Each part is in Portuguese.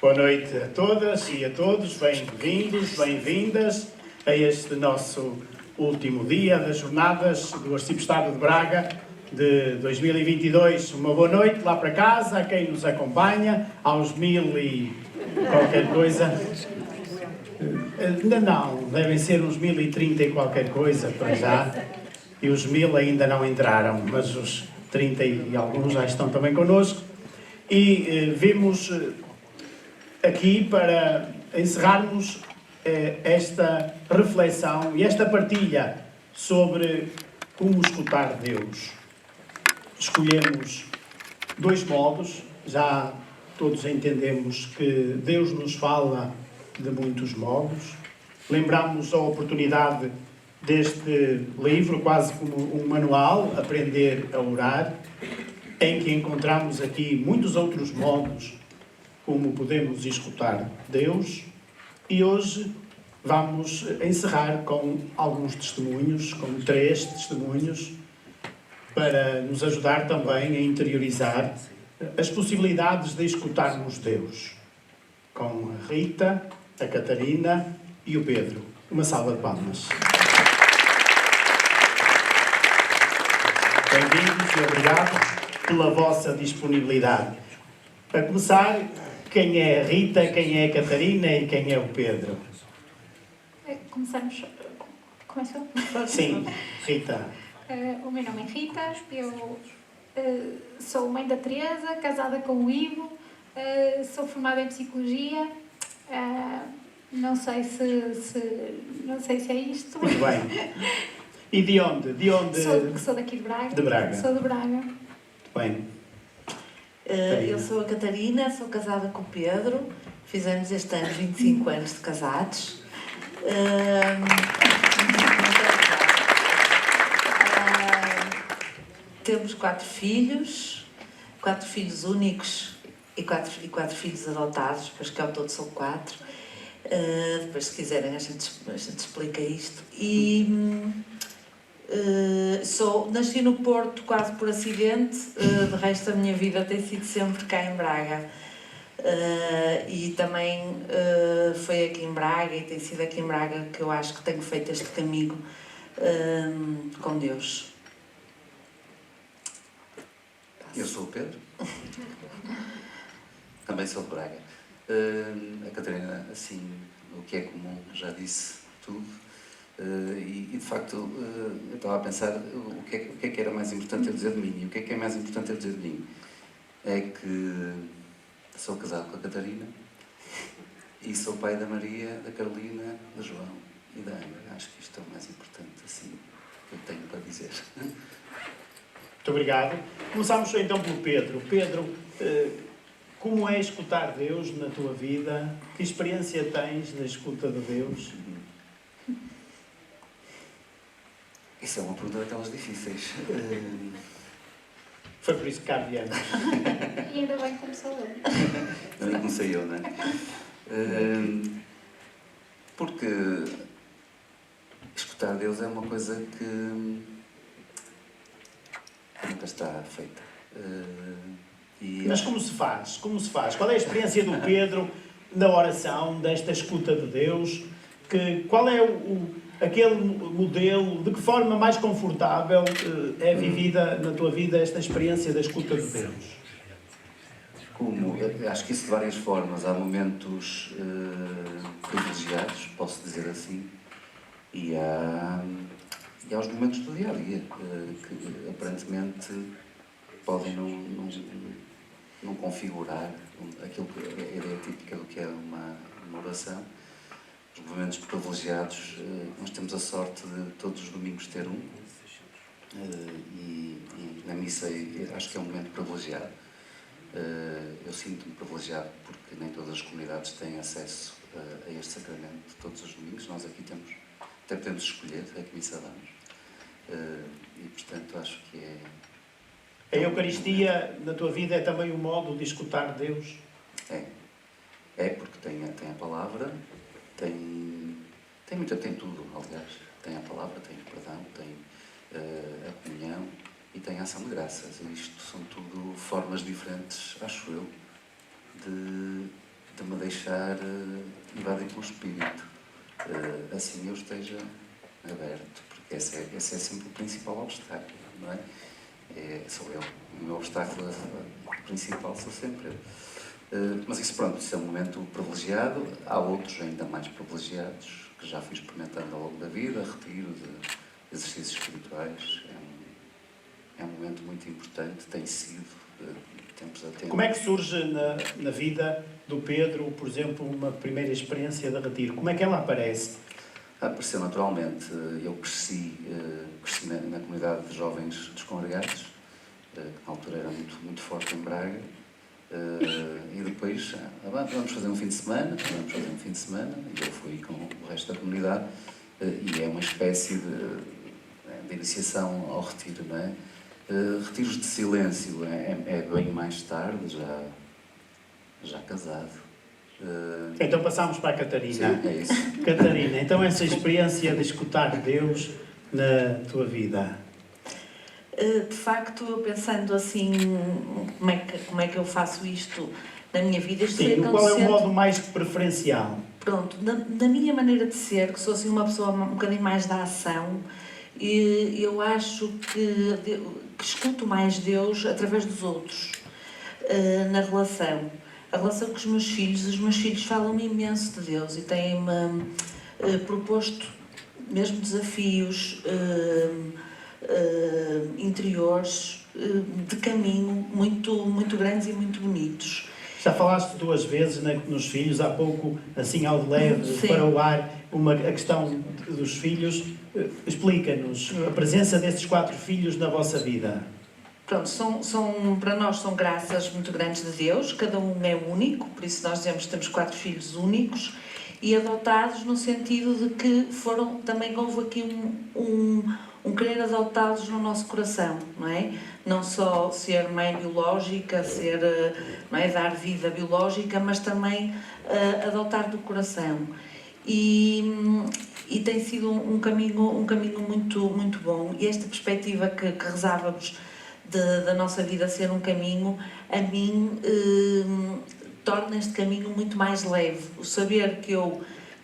Boa noite a todas e a todos, bem-vindos, bem-vindas a este nosso último dia das jornadas do Arciprestado de Braga de 2022. Uma boa noite lá para casa, a quem nos acompanha, aos 1000 e qualquer coisa. Ainda não, devem ser uns 1030 e qualquer coisa para já, e os 1000 ainda não entraram, mas os 30 e alguns já estão também connosco. E vimos aqui para encerrarmos esta reflexão e esta partilha sobre como escutar Deus. Escolhemos dois modos, já todos entendemos que Deus nos fala de muitos modos. Lembramos a oportunidade deste livro, quase como um manual, Aprender a Orar, em que encontramos aqui muitos outros modos como podemos escutar Deus, e hoje vamos encerrar com alguns testemunhos, com 3 testemunhos, para nos ajudar também a interiorizar as possibilidades de escutarmos Deus, com a Rita, a Catarina e o Pedro. Uma salva de palmas. Bem-vindos e obrigado pela vossa disponibilidade. Para começar, quem é a Rita, quem é a Catarina e quem é o Pedro? Começamos. Começou? Sim, Rita. O meu nome é Rita, eu sou mãe da Teresa, casada com o Ivo, sou formada em Psicologia, não sei se é isto. Muito bem. E de onde? Sou daqui de Braga. De Braga. Sou de Braga. Muito bem. Eu sou a Catarina, sou casada com o Pedro, fizemos este ano 25 anos de casados. Temos 4 filhos únicos e 4 filhos adotados, depois que ao todo são 4. Depois, se quiserem, a gente explica isto. Nasci no Porto quase por acidente, de resto a minha vida tem sido sempre cá em Braga. E também foi aqui em Braga e tem sido aqui em Braga que eu acho que tenho feito este caminho com Deus. Eu sou o Pedro, também sou de Braga. A Catarina, assim, o que é comum, já disse tudo. E de facto, eu estava a pensar o que é que era mais importante eu dizer de mim. E o que é mais importante eu dizer de mim? É que sou casado com a Catarina e sou pai da Maria, da Carolina, da João e da Ana. Acho que isto é o mais importante, assim, que eu tenho para dizer. Muito obrigado. Começamos então pelo Pedro. Pedro, como é escutar Deus na tua vida? Que experiência tens da escuta de Deus? Isso é uma pergunta daquelas difíceis. Foi por isso que cá viemos. E ainda bem que começou eu. Ainda bem comecei eu, não é? Porque escutar Deus é uma coisa que nunca está feita. Mas como se faz? Como se faz? Qual é a experiência do Pedro na oração, desta escuta de Deus? Qual é aquele modelo, de que forma mais confortável é vivida na tua vida esta experiência da escuta de Deus? Acho que isso de várias formas. Há momentos privilegiados, posso dizer assim, e há os momentos do dia-a-dia, que aparentemente podem não configurar aquilo que é a ideia típica do que é uma oração. Os momentos privilegiados, nós temos a sorte de todos os domingos ter um, e na missa acho que é um momento privilegiado. Eu sinto-me privilegiado porque nem todas as comunidades têm acesso a este sacramento todos os domingos. Nós aqui até podemos escolher a que missa damos, e portanto acho que é... A Eucaristia na tua vida é também um modo de escutar Deus? É porque tem a palavra, tem tudo, aliás. Tem a palavra, tem o perdão, tem a comunhão e tem a ação de graças. E isto são tudo formas diferentes, acho eu, de me deixar invadir pelo Espírito. Assim eu esteja aberto, porque esse é sempre o principal obstáculo, não é? Sou eu. O meu obstáculo principal sou sempre eu. Mas isso, pronto, isso é um momento privilegiado. Há outros ainda mais privilegiados que já fui experimentando ao longo da vida, retiro de exercícios espirituais. É um momento muito importante, tem sido, de tempos a tempos. Como é que surge na vida do Pedro, por exemplo, uma primeira experiência de retiro? Como é que ela aparece? Apareceu naturalmente. Eu cresci na comunidade de jovens descongregados, que na altura era muito forte em Braga, e depois vamos fazer um fim de semana, e eu fui com o resto da comunidade, e é uma espécie de iniciação ao retiro, não é? Retiros de silêncio é bem mais tarde, já casado. Então passámos para a Catarina. Sim, é isso. Catarina, então essa experiência de escutar Deus na tua vida. De facto, eu pensando assim, como é que eu faço isto na minha vida? Sim, qual é o modo mais preferencial? Pronto, na minha maneira de ser, que sou assim uma pessoa um bocadinho mais da ação, e eu acho que escuto mais Deus através dos outros, na relação. A relação com os meus filhos falam-me imenso de Deus e têm-me proposto mesmo desafios interiores de caminho muito grandes e muito bonitos. Já falaste 2 vezes nos filhos, há pouco, assim ao de leve, Sim. para o ar, a questão dos filhos. Explica-nos a presença destes 4 filhos na vossa vida. Pronto, para nós são graças muito grandes de Deus, cada um é único, por isso nós dizemos que temos 4 filhos únicos e adotados no sentido de que também houve aqui um querer adotá-los no nosso coração, não é? Não só ser mãe biológica, não é, dar vida biológica, mas também adotar do coração. E tem sido um caminho muito bom. E esta perspectiva que rezávamos da nossa vida ser um caminho, a mim torna este caminho muito mais leve. O saber que eu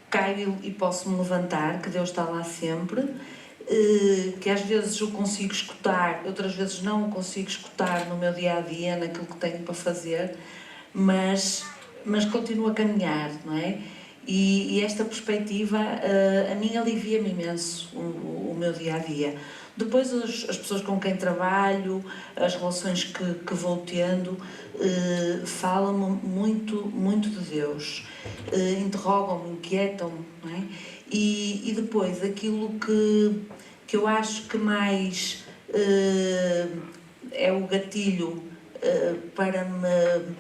caio e posso me levantar, que Deus está lá sempre, que às vezes eu consigo escutar, outras vezes não o consigo escutar no meu dia-a-dia, naquilo que tenho para fazer, mas continuo a caminhar, não é? E esta perspectiva a mim alivia-me imenso o meu dia-a-dia. Depois as pessoas com quem trabalho, as relações que vou tendo, falam-me muito de Deus, interrogam-me, inquietam-me, não é? E depois aquilo que eu acho que mais é o gatilho para me...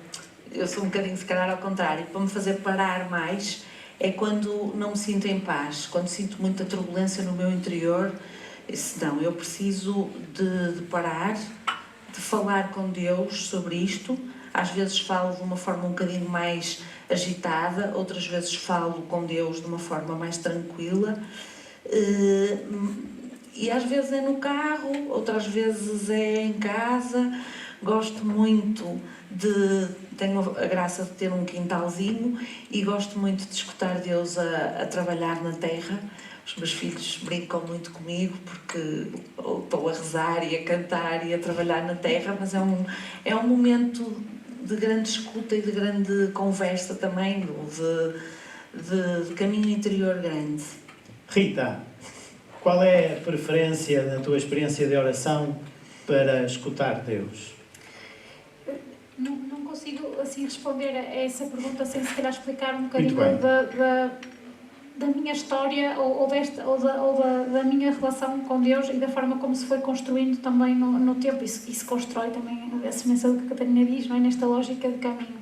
Eu sou um bocadinho, se calhar, ao contrário, para me fazer parar mais, é quando não me sinto em paz, quando sinto muita turbulência no meu interior. Não, eu preciso de parar, de falar com Deus sobre isto. Às vezes falo de uma forma um bocadinho mais agitada, outras vezes falo com Deus de uma forma mais tranquila. E às vezes é no carro, outras vezes é em casa. Gosto muito tenho a graça de ter um quintalzinho e gosto muito de escutar Deus a trabalhar na terra. Os meus filhos brincam muito comigo porque estou a rezar e a cantar e a trabalhar na terra, mas é um momento de grande escuta e de grande conversa também, de caminho interior grande. Rita, qual é a preferência na tua experiência de oração para escutar Deus? Não consigo assim responder a essa pergunta sem se calhar explicar um bocadinho Muito bem. da minha história ou da minha relação com Deus e da forma como se foi construindo também no tempo. Isso se constrói também, a semelhança do que a Catarina diz, não é? Nesta lógica de caminho.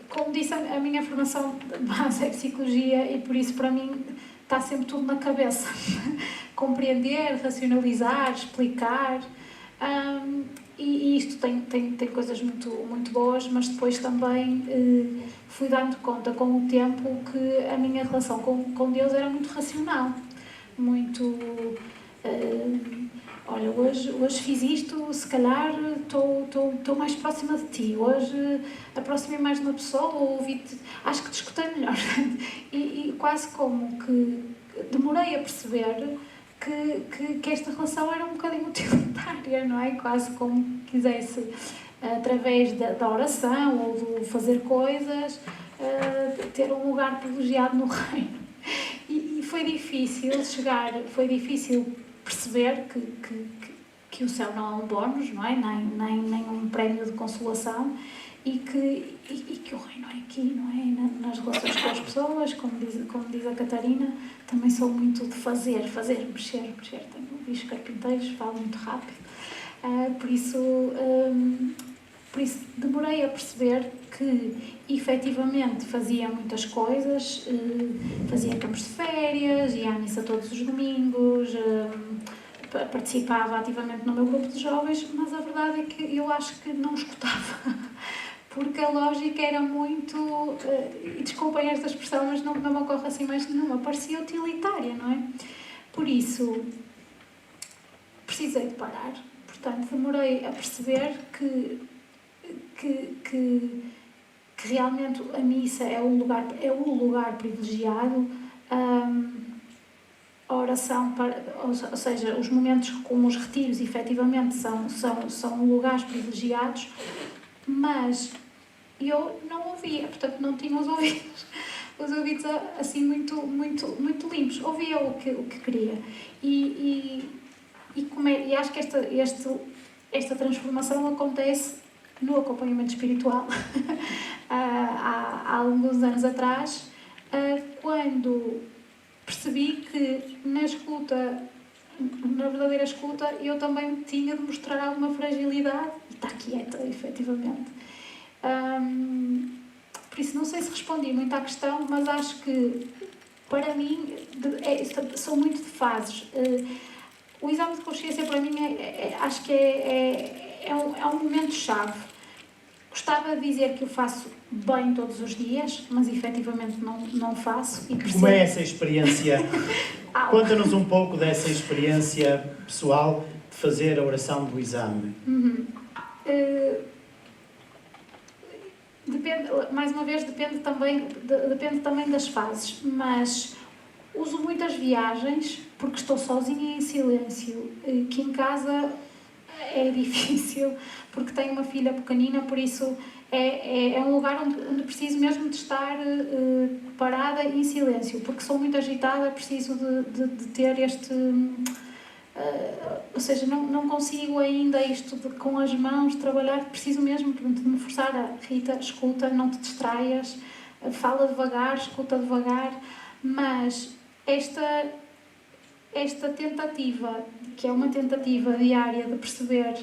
Como disse, a minha formação de base é psicologia e por isso para mim está sempre tudo na cabeça. Compreender, racionalizar, explicar. E isto tem coisas muito boas, mas depois também fui dando conta com o tempo que a minha relação com Deus era muito racional, muito olha, hoje fiz isto, se calhar estou mais próxima de ti, hoje aproximei mais de uma pessoa, ou ouvi-te, acho que te escutei melhor. E quase como que demorei a perceber que esta relação era um bocadinho utilitária, não é? Quase como quisesse, através da oração ou do fazer coisas, ter um lugar privilegiado no reino. E foi difícil foi difícil perceber que o céu não é um bónus, não é? Nem um prémio de consolação, e que o reino é aqui, não é? Nas relações com as pessoas, como diz a Catarina, também sou muito de fazer, mexer. Tenho visto carpinteiros, falo muito rápido. Por isso demorei a perceber que efetivamente fazia muitas coisas, fazia campos de férias, ia à missa todos os domingos, participava ativamente no meu grupo de jovens, mas a verdade é que eu acho que não escutava, porque a lógica era muito, e desculpem esta expressão, mas não me ocorre assim mais nenhuma, parecia utilitária, não é? Por isso, precisei de parar, portanto, demorei a perceber que realmente a missa é um lugar privilegiado, a oração, ou seja, os momentos como os retiros, efetivamente, são lugares privilegiados, mas eu não ouvia, portanto, não tinha os ouvidos assim muito limpos, ouvia o que queria. E acho que esta transformação acontece no acompanhamento espiritual há alguns anos atrás, quando percebi que na verdadeira escuta, eu também tinha de mostrar alguma fragilidade e estar quieta, efetivamente. Por isso, não sei se respondi muito à questão, mas acho que, para mim, são muito de fases. O exame de consciência, para mim, acho que é um momento-chave. Gostava de dizer que o faço bem todos os dias, mas efetivamente não faço. E percebo... Como é essa experiência? Conta-nos um pouco dessa experiência pessoal de fazer a oração do exame. Depende, mais uma vez, depende também das fases, mas uso muitas viagens porque estou sozinha em silêncio, que em casa é difícil porque tenho uma filha pequenina, por isso é um lugar onde preciso mesmo de estar parada em silêncio, porque sou muito agitada, preciso de ter este... ou seja, não consigo ainda isto com as mãos trabalhar, preciso mesmo de me forçar a Rita, escuta, não te distraias, fala devagar, escuta devagar, mas esta tentativa, que é uma tentativa diária de perceber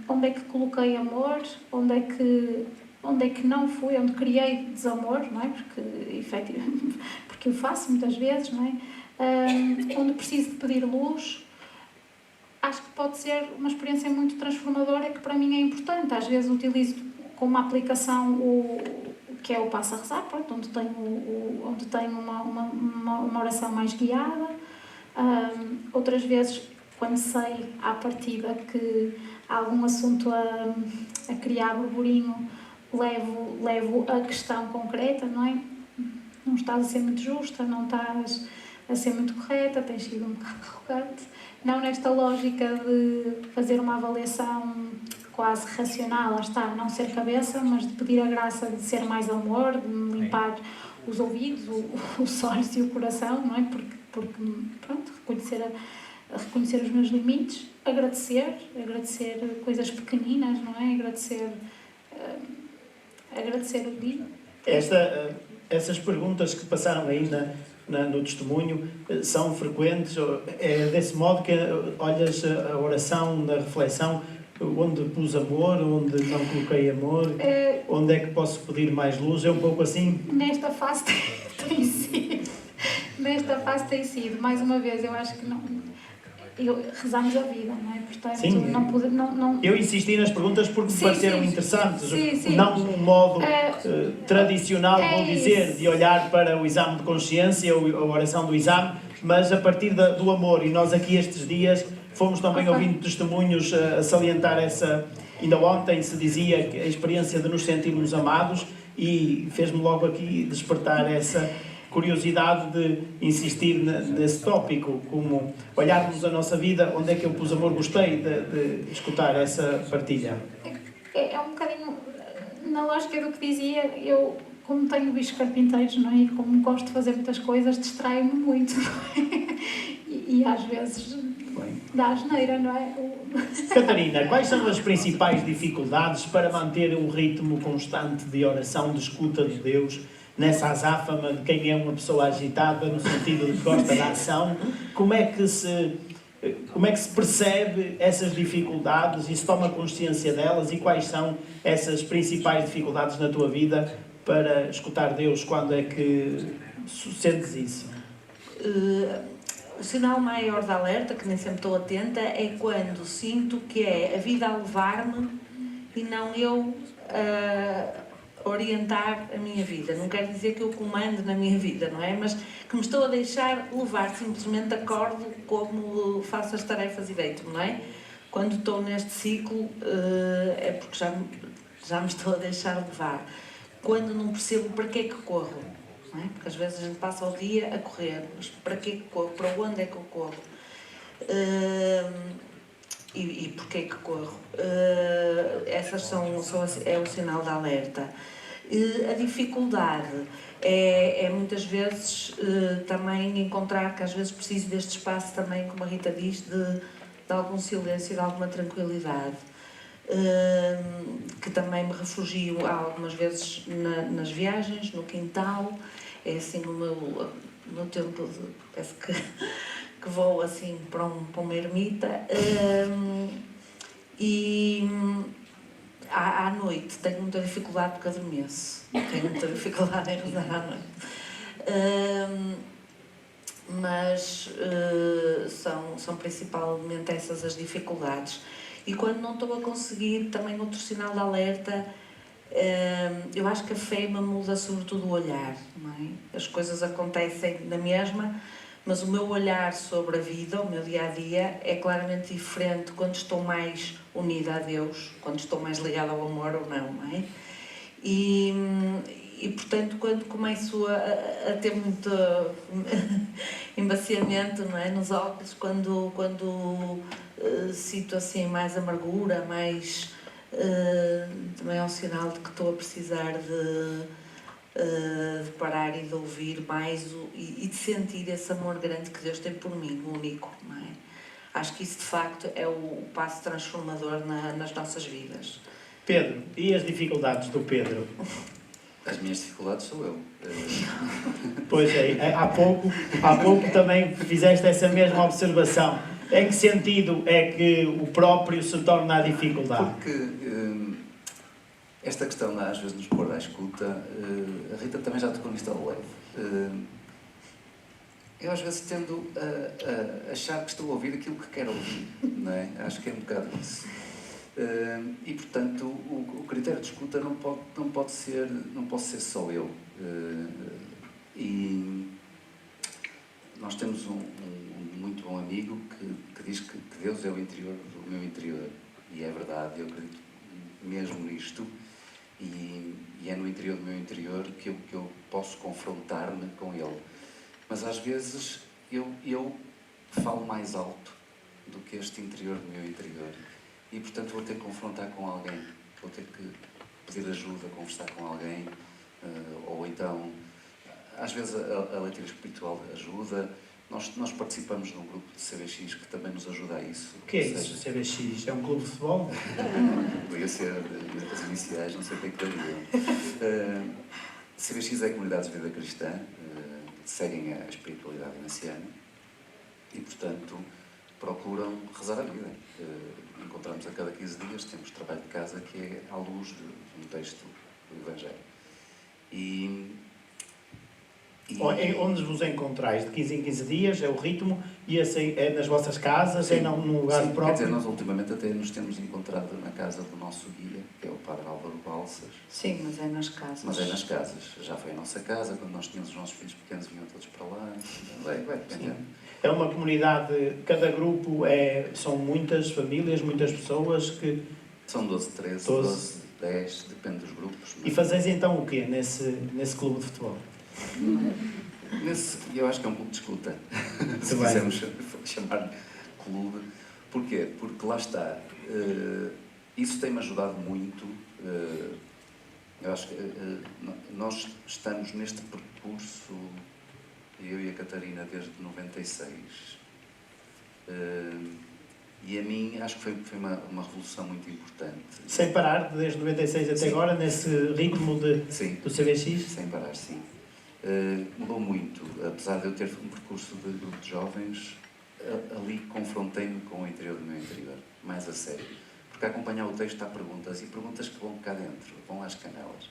onde é que coloquei amor, onde é que não fui, onde criei desamor, não é? Porque eu faço muitas vezes, não é? Onde preciso de pedir luz, acho que pode ser uma experiência muito transformadora, que para mim é importante. Às vezes utilizo com uma aplicação que é o Passo a Rezar, pronto, onde tenho uma oração mais guiada. Outras vezes, quando sei à partida que há algum assunto a criar burburinho, levo a questão concreta, não é? Não estás a ser muito justa, não estás a ser muito correta, tens sido um bocado arrogante. Não nesta lógica de fazer uma avaliação quase racional, lá está, não ser cabeça, mas de pedir a graça de ser mais amor, de me limpar os ouvidos, os olhos e o coração, não é? Porque pronto, reconhecer os meus limites, agradecer coisas pequeninas, não é? Agradecer o dia. Essas perguntas que passaram aí no testemunho são frequentes? É desse modo que olhas a oração na reflexão, onde pus amor, onde não coloquei amor, onde é que posso pedir mais luz? É um pouco assim? Nesta fase tem sido. Mais uma vez, eu acho que não... rezamos a vida, não é? Portanto, sim, não... Eu insisti nas perguntas porque me pareceram interessantes. Sim. Não um modo tradicional, vou dizer, de olhar para o exame de consciência ou a oração do exame, mas a partir do amor. E nós aqui estes dias fomos também ouvindo testemunhos a salientar essa. Ainda ontem se dizia que a experiência de nos sentirmos amados, e fez-me logo aqui despertar essa curiosidade de insistir nesse tópico, como olharmos a nossa vida, onde é que eu pus amor. Gostei de escutar essa partilha. É um bocadinho na lógica do que dizia. Eu, como tenho bichos carpinteiros, não é? E como gosto de fazer muitas coisas, distraio-me muito, não é? E às vezes dá asneira, não é? Catarina, quais são as principais dificuldades para manter um ritmo constante de oração, de escuta de Deus, nessa azáfama de quem é uma pessoa agitada, no sentido de que gosta da ação? Como é que se percebe essas dificuldades e se toma consciência delas, e quais são essas principais dificuldades na tua vida para escutar Deus? Quando é que sentes isso? O sinal maior de alerta, que nem sempre estou atenta, é quando sinto que é a vida a levar-me e não eu a orientar a minha vida. Não quer dizer que eu comando na minha vida, não é? Mas que me estou a deixar levar, simplesmente acordo como faço as tarefas e deito-me, não é? Quando estou neste ciclo é porque já me estou a deixar levar. Quando não percebo para que é que corro. Não é? Porque às vezes a gente passa o dia a correr, mas para que corro? Para onde é que eu corro? E porquê que corro? Essas é o sinal de alerta. A dificuldade é muitas vezes também encontrar que às vezes preciso deste espaço também, como a Rita diz, de algum silêncio, de alguma tranquilidade. Que também me refugio algumas vezes nas viagens, no quintal. É assim o meu tempo de, parece que vou assim para uma ermita. E à noite tenho muita dificuldade porque adormeço. Tenho muita dificuldade em rezar à noite. Mas são principalmente essas as dificuldades. E quando não estou a conseguir, também outro sinal de alerta, eu acho que a fé me muda sobretudo o olhar, não é? As coisas acontecem na mesma, mas o meu olhar sobre a vida, o meu dia-a-dia, é claramente diferente quando estou mais unida a Deus, quando estou mais ligada ao amor ou não é? E portanto, quando começo a ter muito embaciamento, não é? Nos óculos, quando sinto assim mais amargura, mais também é um sinal de que estou a precisar de parar e de ouvir mais e de sentir esse amor grande que Deus tem por mim, único, não é? Acho que isso de facto é o passo transformador nas nossas vidas. Pedro, e as dificuldades do Pedro? As minhas dificuldades sou eu. Pois é, há pouco também fizeste essa mesma observação. Em que sentido é que o próprio se torna a dificuldade? Porque esta questão, às vezes, nos pôr à escuta, a Rita também já tocou nisto ao leve. Eu às vezes tendo a achar que estou a ouvir aquilo que quero ouvir, não é? Acho que é um bocado isso. E portanto o critério de escuta não pode ser só eu. E nós temos um muito bom amigo que diz que Deus é o interior do meu interior, e é verdade, eu acredito mesmo nisto, e é no interior do meu interior que eu posso confrontar-me com Ele, mas às vezes eu falo mais alto do que este interior do meu interior. E, portanto, vou ter que confrontar com alguém, vou ter que pedir ajuda, conversar com alguém, ou então, às vezes, a leitura espiritual ajuda. Nós participamos de um grupo de CBX que também nos ajuda a isso. O que é isso, CBX? É um clube de futebol? Podia ser as iniciais, não sei o que é que daria. CBX é a Comunidade de Vida Cristã, seguem a espiritualidade inaciana e, portanto, procuram rezar a vida. Encontramos a cada 15 dias, temos trabalho de casa que é à luz de um texto do Evangelho. Onde vos encontrais? De 15 em 15 dias? É o ritmo? E assim, é nas vossas casas? Sim. É num lugar próprio? Quer dizer, nós ultimamente até nos temos encontrado na casa do nosso guia, que é o Padre Álvaro Balsas. Sim, mas é nas casas. Mas é nas casas. Já foi a nossa casa, quando nós tínhamos os nossos filhos pequenos, vinham todos para lá. Vai dependendo. É uma comunidade, cada grupo são muitas famílias, muitas pessoas que... São 12, 13, 12, 10, depende dos grupos. E fazeis então o quê nesse clube de futebol? Eu acho que é um clube de escuta, se bem. quisermos chamar clube. Porquê? Porque lá está, isso tem-me ajudado muito. Eu acho que nós estamos neste percurso, eu e a Catarina, desde 96. E a mim acho que foi uma revolução muito importante. Sem parar, desde 96 até agora, nesse ritmo do CBX? Sem parar, sim. Mudou muito, apesar de eu ter um percurso de grupo de jovens, ali confrontei-me com o interior do meu interior, mais a sério. Porque a acompanhar o texto há perguntas, e perguntas que vão cá dentro, vão às canelas.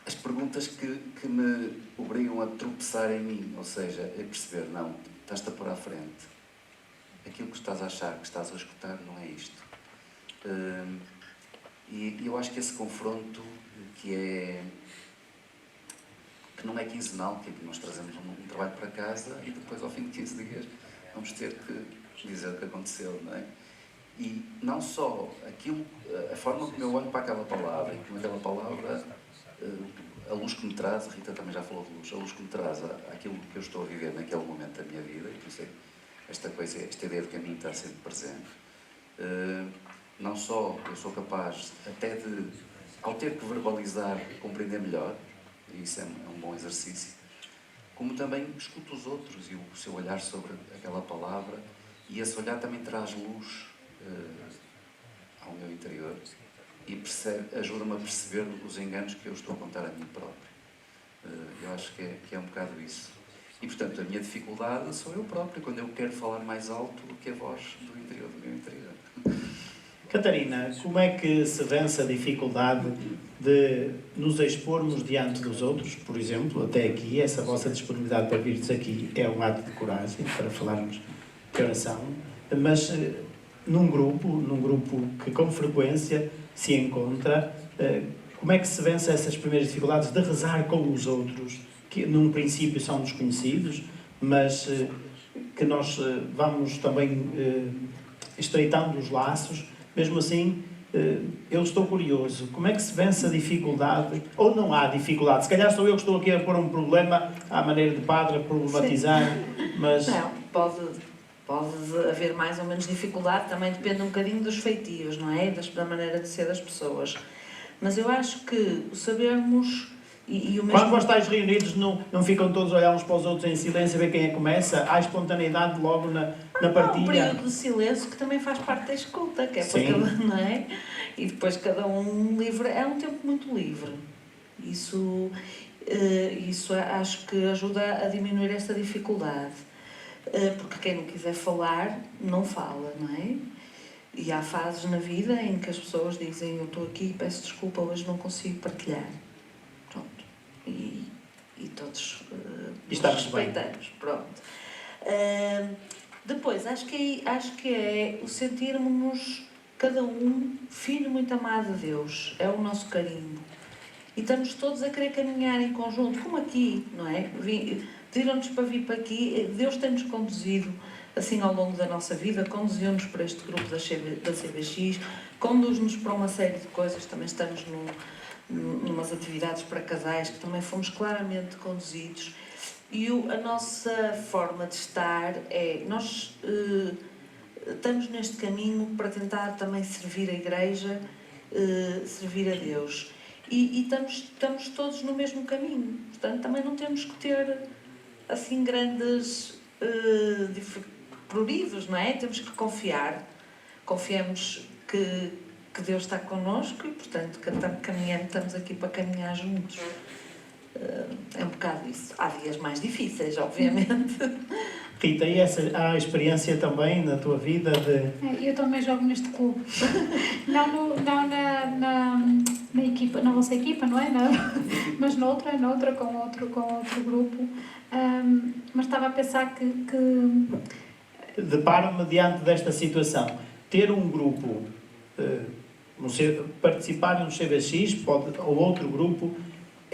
As perguntas que me obrigam a tropeçar em mim, ou seja, a perceber, não, estás-te a pôr à frente. Aquilo que estás a achar, que estás a escutar, não é isto. E eu acho que esse confronto, que não é quinzenal, que nós trazemos um trabalho para casa e depois, ao fim de 15 dias, vamos ter que dizer o que aconteceu, não é? E não só a forma como eu olho para aquela palavra, e como aquela palavra, a luz que me traz, a Rita também já falou de luz, a luz que me traz aquilo que eu estou a viver naquele momento da minha vida, e por isso esta ideia de caminho está sempre presente. Não só eu sou capaz, até de, ao ter que verbalizar, compreender melhor, e isso é um bom exercício, como também escuto os outros e o seu olhar sobre aquela palavra, e esse olhar também traz luz ao meu interior e ajuda-me a perceber os enganos que eu estou a contar a mim próprio. Eu acho que é um bocado isso. E, portanto, a minha dificuldade sou eu próprio, quando eu quero falar mais alto do que a voz do interior do meu interior. Catarina, como é que se vence a dificuldade de nos expormos diante dos outros, por exemplo, até aqui, essa vossa disponibilidade para virdes aqui é um ato de coragem para falarmos de oração, mas num grupo que com frequência se encontra, como é que se vence essas primeiras dificuldades de rezar com os outros, que num princípio são desconhecidos, mas que nós vamos também estreitando os laços. Mesmo assim, eu estou curioso, como é que se vence a dificuldade, ou não há dificuldade? Se calhar sou eu que estou aqui a pôr um problema à maneira de padre, a problematizar, mas... Não, pode haver mais ou menos dificuldade, também depende um bocadinho dos feitios, não é? Da maneira de ser das pessoas. Mas eu acho que o sabermos... E o mesmo... Quando vós estáis reunidos, não ficam todos a olhar uns para os outros em silêncio a ver quem é que começa? Há espontaneidade logo na partilha? Há um período de silêncio que também faz parte da escuta, que é para cada, não é? E depois cada um livre, é um tempo muito livre. Isso acho que ajuda a diminuir esta dificuldade. Porque quem não quiser falar, não fala, não é? E há fases na vida em que as pessoas dizem, eu estou aqui, peço desculpa, hoje não consigo partilhar. Pronto. E todos nos respeitamos. Pronto. Depois, acho que é o sentirmos-nos, cada um, filho muito amado de Deus. É o nosso carinho. E estamos todos a querer caminhar em conjunto, como aqui, não é? Pediram-nos para vir para aqui, Deus tem-nos conduzido assim ao longo da nossa vida, conduziu-nos para este grupo da CBX, conduz-nos para uma série de coisas, também estamos numas atividades para casais que também fomos claramente conduzidos. E a nossa forma de estar nós estamos neste caminho para tentar também servir a Igreja, servir a Deus. E estamos todos no mesmo caminho, portanto também não temos que ter assim grandes pruridos, não é? Temos que confiar, confiamos que Deus está connosco e portanto estamos aqui para caminhar juntos. É um bocado isso. Há dias mais difíceis, obviamente. Rita, e há a experiência também na tua vida de... Eu também jogo neste clube. Não na equipa, na vossa equipa, não é? Mas noutra com outro grupo. Mas estava a pensar que... Deparo-me diante desta situação. Ter um grupo, participar num CBX ou outro grupo,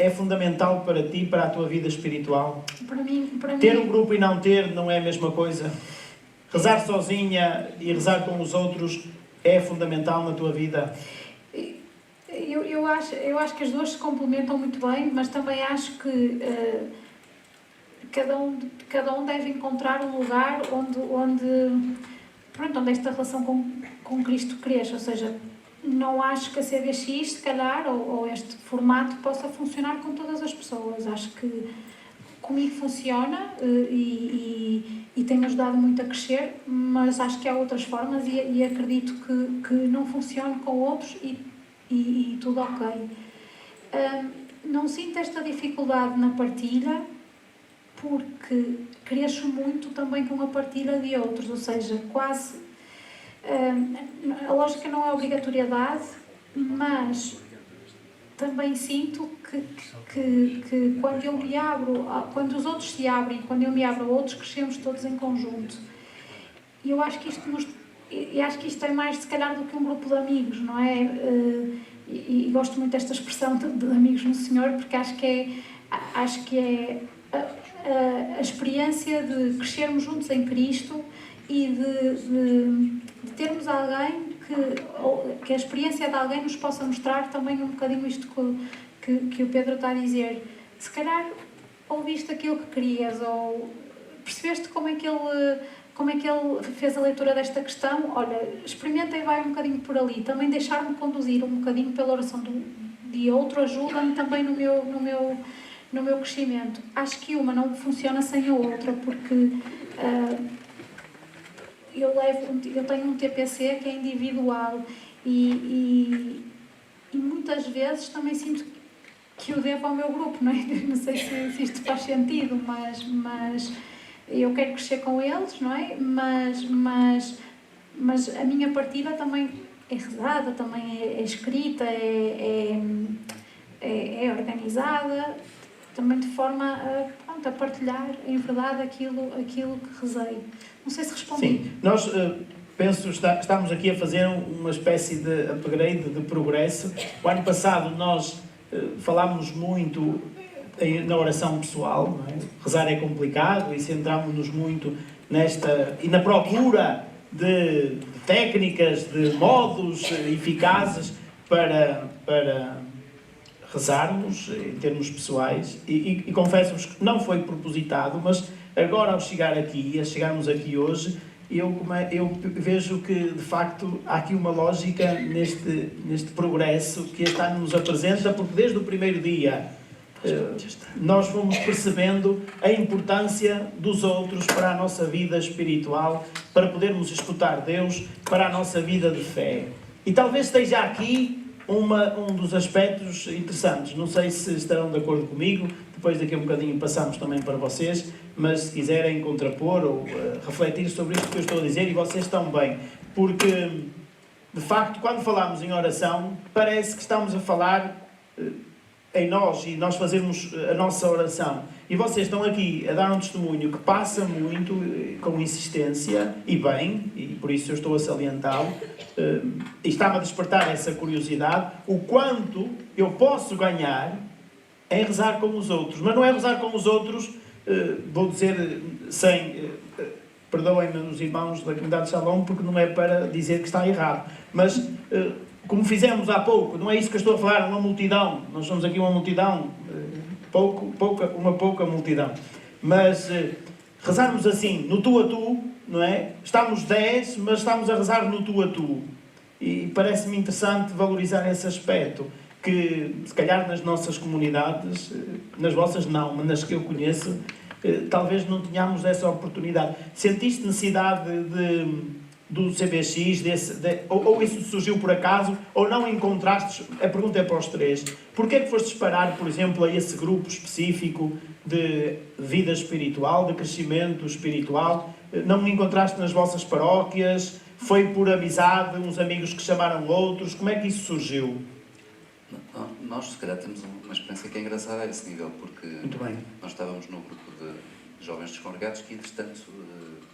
é fundamental para ti, para a tua vida espiritual? Para mim, Ter um grupo e não ter não é a mesma coisa? Rezar sozinha e rezar com os outros é fundamental na tua vida? eu acho que as duas se complementam muito bem, mas também acho que cada um deve encontrar um lugar onde esta relação com Cristo cresça. Ou seja, não acho que a CBX, se calhar, ou este formato possa funcionar com todas as pessoas. Acho que comigo funciona e tem-me ajudado muito a crescer, mas acho que há outras formas e acredito que não funcione com outros e tudo ok. Não sinto esta dificuldade na partilha porque cresço muito também com a partilha de outros, ou seja, quase... a lógica não é obrigatoriedade, mas também sinto que quando eu me abro, quando os outros se abrem, quando eu me abro a outros, crescemos todos em conjunto. E eu acho que isto é mais, se calhar, do que um grupo de amigos, não é? E gosto muito desta expressão de amigos no Senhor, porque acho que é a experiência de crescermos juntos em Cristo e de termos alguém que a experiência de alguém nos possa mostrar também um bocadinho isto que o Pedro está a dizer. Se calhar ouviste aquilo que querias ou percebeste como é que ele fez a leitura desta questão. Olha, experimenta e vai um bocadinho por ali. Também deixar-me conduzir um bocadinho pela oração de outro ajuda-me também no meu crescimento. Acho que uma não funciona sem a outra, porque eu tenho um TPC que é individual e muitas vezes também sinto que o devo ao meu grupo, não é? Não sei se isto faz sentido, mas eu quero crescer com eles, não é? Mas a minha partilha também é rezada, também é escrita, é organizada, também de forma a partilhar em verdade aquilo que rezei. Não sei se respondi. Sim, nós estamos aqui a fazer uma espécie de upgrade, de progresso. O ano passado nós falámos muito na oração pessoal, não é? Rezar é complicado e centrámos-nos muito e na procura de técnicas, de modos eficazes para rezarmos em termos pessoais e confesso-vos que não foi propositado, mas agora ao chegarmos aqui hoje, eu vejo que de facto há aqui uma lógica neste progresso que este ano nos apresenta, porque desde o primeiro dia nós fomos percebendo a importância dos outros para a nossa vida espiritual, para podermos escutar Deus, para a nossa vida de fé. E talvez esteja aqui um dos aspectos interessantes. Não sei se estarão de acordo comigo, depois daqui a um bocadinho passamos também para vocês, mas se quiserem contrapor ou refletir sobre isto que eu estou a dizer, e vocês estão bem, porque de facto quando falamos em oração parece que estamos a falar em nós e nós fazermos a nossa oração, e vocês estão aqui a dar um testemunho que passa muito com insistência e bem, e por isso eu estou a salientá-lo, e está-me a despertar essa curiosidade, o quanto eu posso ganhar em rezar com os outros. Mas não é rezar com os outros, vou dizer perdoem-me os irmãos da comunidade de Shalom, porque não é para dizer que está errado, mas como fizemos há pouco, não é isso que eu estou a falar, uma multidão, nós somos aqui uma multidão, uma pouca multidão, mas rezarmos assim, no tu a tu, não é? Estamos 10, mas estamos a rezar no tu a tu, e parece-me interessante valorizar esse aspecto, que se calhar nas nossas comunidades, nas vossas não, mas nas que eu conheço, talvez não tenhamos essa oportunidade. Sentiste necessidade do CBX, ou isso surgiu por acaso, ou não encontraste, a pergunta é para os três, porquê é que fostes parar, por exemplo, a esse grupo específico de vida espiritual, de crescimento espiritual? Não encontraste nas vossas paróquias? Foi por amizade, uns amigos que chamaram outros? Como é que isso surgiu? Nós, se calhar, temos uma experiência que é engraçada a esse nível, porque nós estávamos num grupo de jovens descongregados que, entretanto,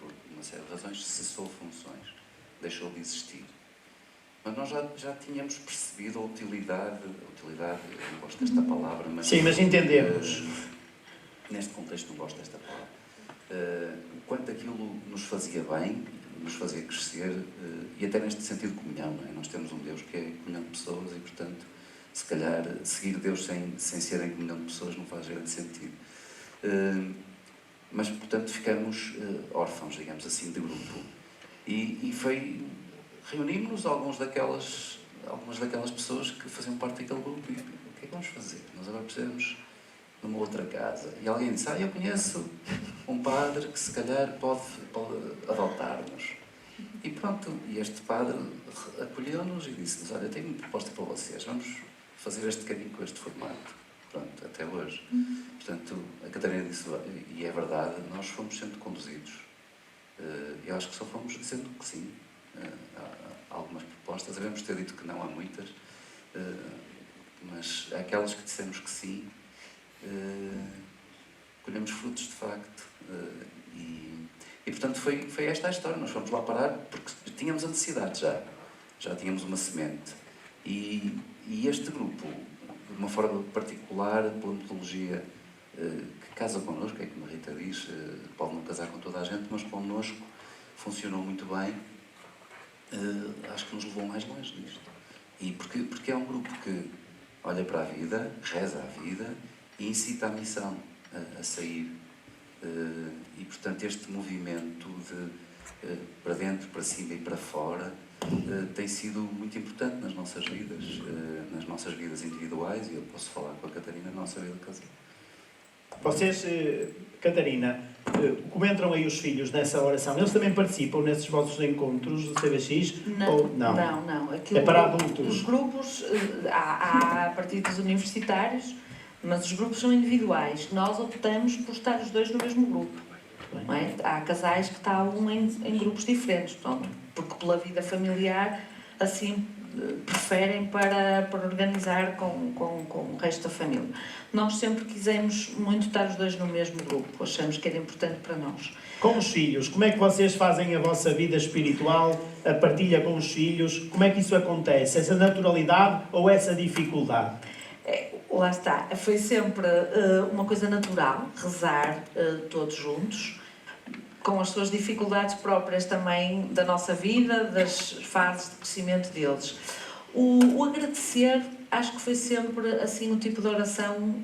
por uma série de razões, cessou funções, deixou de existir. Mas nós já tínhamos percebido a utilidade, eu não gosto desta palavra, mas... Sim, mas entendemos. Neste contexto não gosto desta palavra. O quanto aquilo nos fazia bem, nos fazia crescer, e até neste sentido de comunhão, não é? Nós temos um Deus que é comunhão de pessoas e, portanto, se calhar seguir Deus sem ser em comunhão de pessoas não faz grande sentido. Mas, portanto, ficamos órfãos, digamos assim, de grupo. E foi... Reunimos-nos algumas daquelas pessoas que faziam parte daquele grupo e o que é que vamos fazer? Nós agora precisamos numa outra casa. E alguém disse, eu conheço um padre que se calhar pode adotar-nos. E pronto, e este padre acolheu-nos e disse-nos, olha, eu tenho uma proposta para vocês, vamos fazer este caminho com este formato. Pronto, até hoje. Portanto, a Catarina disse, e é verdade, nós fomos sendo conduzidos. Eu acho que só fomos dizendo que sim. Há algumas propostas, devemos ter dito que não, há muitas, mas aquelas que dissemos que sim, colhemos frutos de facto. E portanto foi esta a história, nós fomos lá parar porque tínhamos a necessidade já tínhamos uma semente. E este grupo, de uma forma particular, pela metodologia que casa connosco, é como a Rita diz, pode não casar com toda a gente, mas connosco funcionou muito bem. Acho que nos levou mais longe nisto. E porque é um grupo que olha para a vida, reza a vida e incita a missão a sair. E, portanto, este movimento de para dentro, para cima e para fora tem sido muito importante nas nossas vidas individuais, e eu posso falar com a Catarina na nossa vida de casal. Vocês, Catarina, como entram aí os filhos nessa oração? Eles também participam nesses vossos encontros do CBX? Não, ou não? Não. Aquilo, é para adultos? Os grupos, há partidos universitários, mas os grupos são individuais. Nós optamos por estar os dois no mesmo grupo. Não é? Há casais que estão em grupos diferentes, pronto, porque pela vida familiar, assim, preferem para organizar com o resto da família. Nós sempre quisemos muito estar os dois no mesmo grupo, achamos que era importante para nós. Com os filhos, como é que vocês fazem a vossa vida espiritual, a partilha com os filhos? Como é que isso acontece? Essa naturalidade ou essa dificuldade? Lá está, foi sempre uma coisa natural, rezar todos juntos, com as suas dificuldades próprias também da nossa vida, das fases de crescimento deles. O agradecer, acho que foi sempre assim o tipo de oração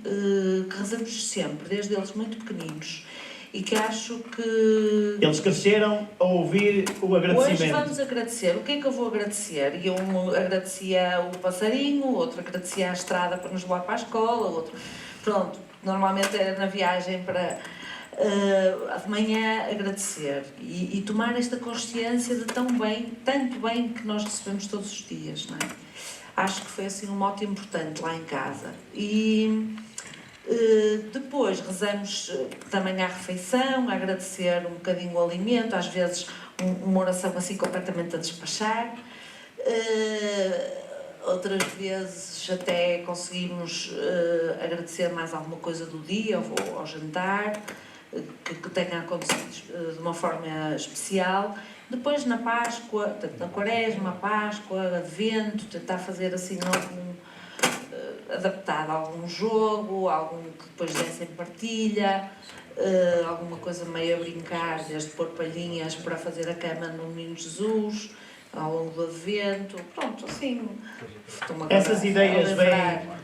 que rezamos sempre, desde eles muito pequeninos. E que acho que... Eles cresceram a ouvir o agradecimento. Hoje vamos agradecer. O que é que eu vou agradecer? E um agradecia o passarinho, outro agradecia a estrada para nos levar para a escola, outro... Pronto, normalmente era na viagem para... de manhã agradecer e tomar esta consciência de tanto bem que nós recebemos todos os dias, não é? Acho que foi assim um mote importante lá em casa. E depois rezamos também à refeição, a agradecer um bocadinho o alimento, às vezes uma oração assim completamente a despachar. Outras vezes até conseguimos agradecer mais alguma coisa do dia ou ao jantar que tenha acontecido de uma forma especial. Depois na Páscoa, portanto, na Quaresma, Páscoa, Advento, tentar fazer assim adaptado a algum jogo, algum que depois dessem partilha, alguma coisa meio a brincar, desde pôr palhinhas para fazer a cama no Menino Jesus, ao longo do Advento, pronto, assim. Essas ideias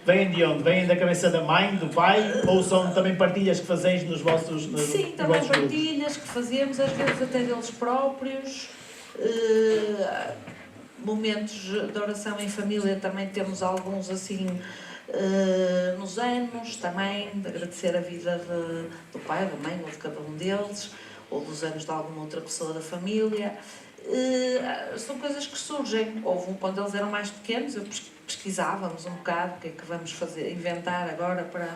vêm de onde? Vêm da cabeça da mãe, do pai, ou são também partilhas que fazeis nos vossos grupos? Sim, também partilhas que fazemos, às vezes até deles próprios. Momentos de oração em família também temos alguns assim nos anos também, de agradecer a vida do pai, da mãe ou de cada um deles, ou dos anos de alguma outra pessoa da família. São coisas que surgem. Houve quando eles eram mais pequenos, eu pesquisávamos um bocado o que é que vamos fazer, inventar agora para...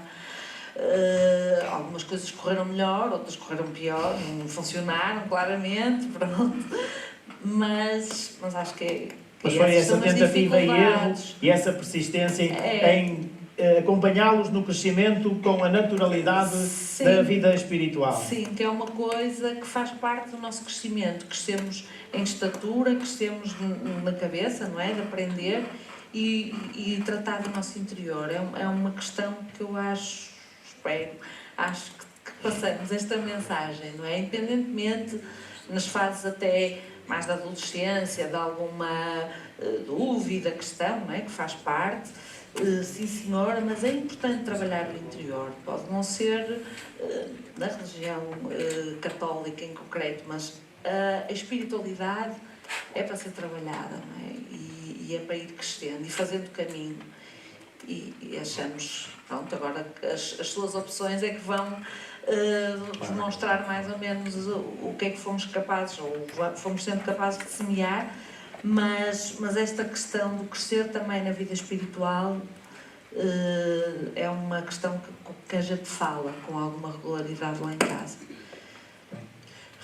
algumas coisas correram melhor, outras correram pior, não funcionaram claramente, pronto. Mas acho que Mas foi essa tentativa e erro e essa persistência em acompanhá-los no crescimento com a naturalidade Sim. da vida espiritual. Sim, que é uma coisa que faz parte do nosso crescimento. Crescemos em estatura, crescemos na cabeça, não é? De aprender e tratar do nosso interior. É uma questão que eu acho que passamos esta mensagem, não é? Independentemente, nas fases até mais da adolescência, de alguma dúvida, questão, não é? Que faz parte. Sim, senhora, mas é importante trabalhar o interior. Pode não ser na religião católica em concreto, mas a espiritualidade é para ser trabalhada, não é? E é para ir crescendo e fazendo caminho. E achamos, pronto, agora que as suas opções é que vão demonstrar mais ou menos o que é que fomos capazes, ou fomos sendo capazes de semear. Mas esta questão do crescer também na vida espiritual é uma questão que a gente fala com alguma regularidade lá em casa.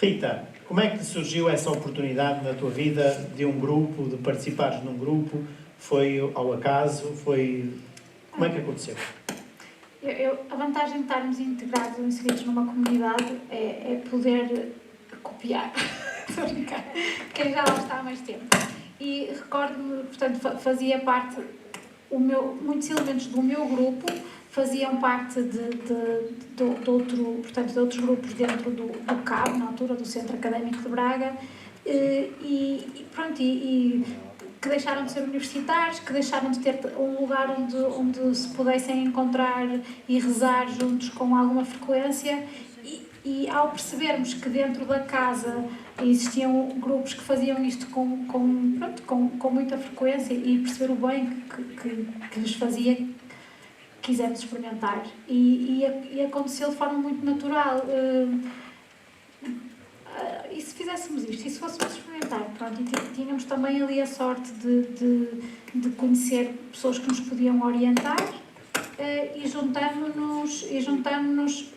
Rita, como é que surgiu essa oportunidade na tua vida de um grupo, de participares num grupo? Foi ao acaso? Como é que aconteceu? A vantagem de estarmos integrados ou inseridos numa comunidade é poder copiar. Estou a brincar. Quem já lá está há mais tempo. E recordo-me, portanto, fazia parte, muitos elementos do meu grupo faziam parte de outros grupos dentro do CAB, na altura, do Centro Académico de Braga, e que deixaram de ser universitários, que deixaram de ter um lugar onde se pudessem encontrar e rezar juntos com alguma frequência. E ao percebermos que dentro da casa existiam grupos que faziam isto com muita frequência e perceber o bem que lhes fazia, quisemos experimentar. E aconteceu de forma muito natural. E se fizéssemos isto? E se fôssemos experimentar? Pronto, e tínhamos também ali a sorte de conhecer pessoas que nos podiam orientar e juntamos-nos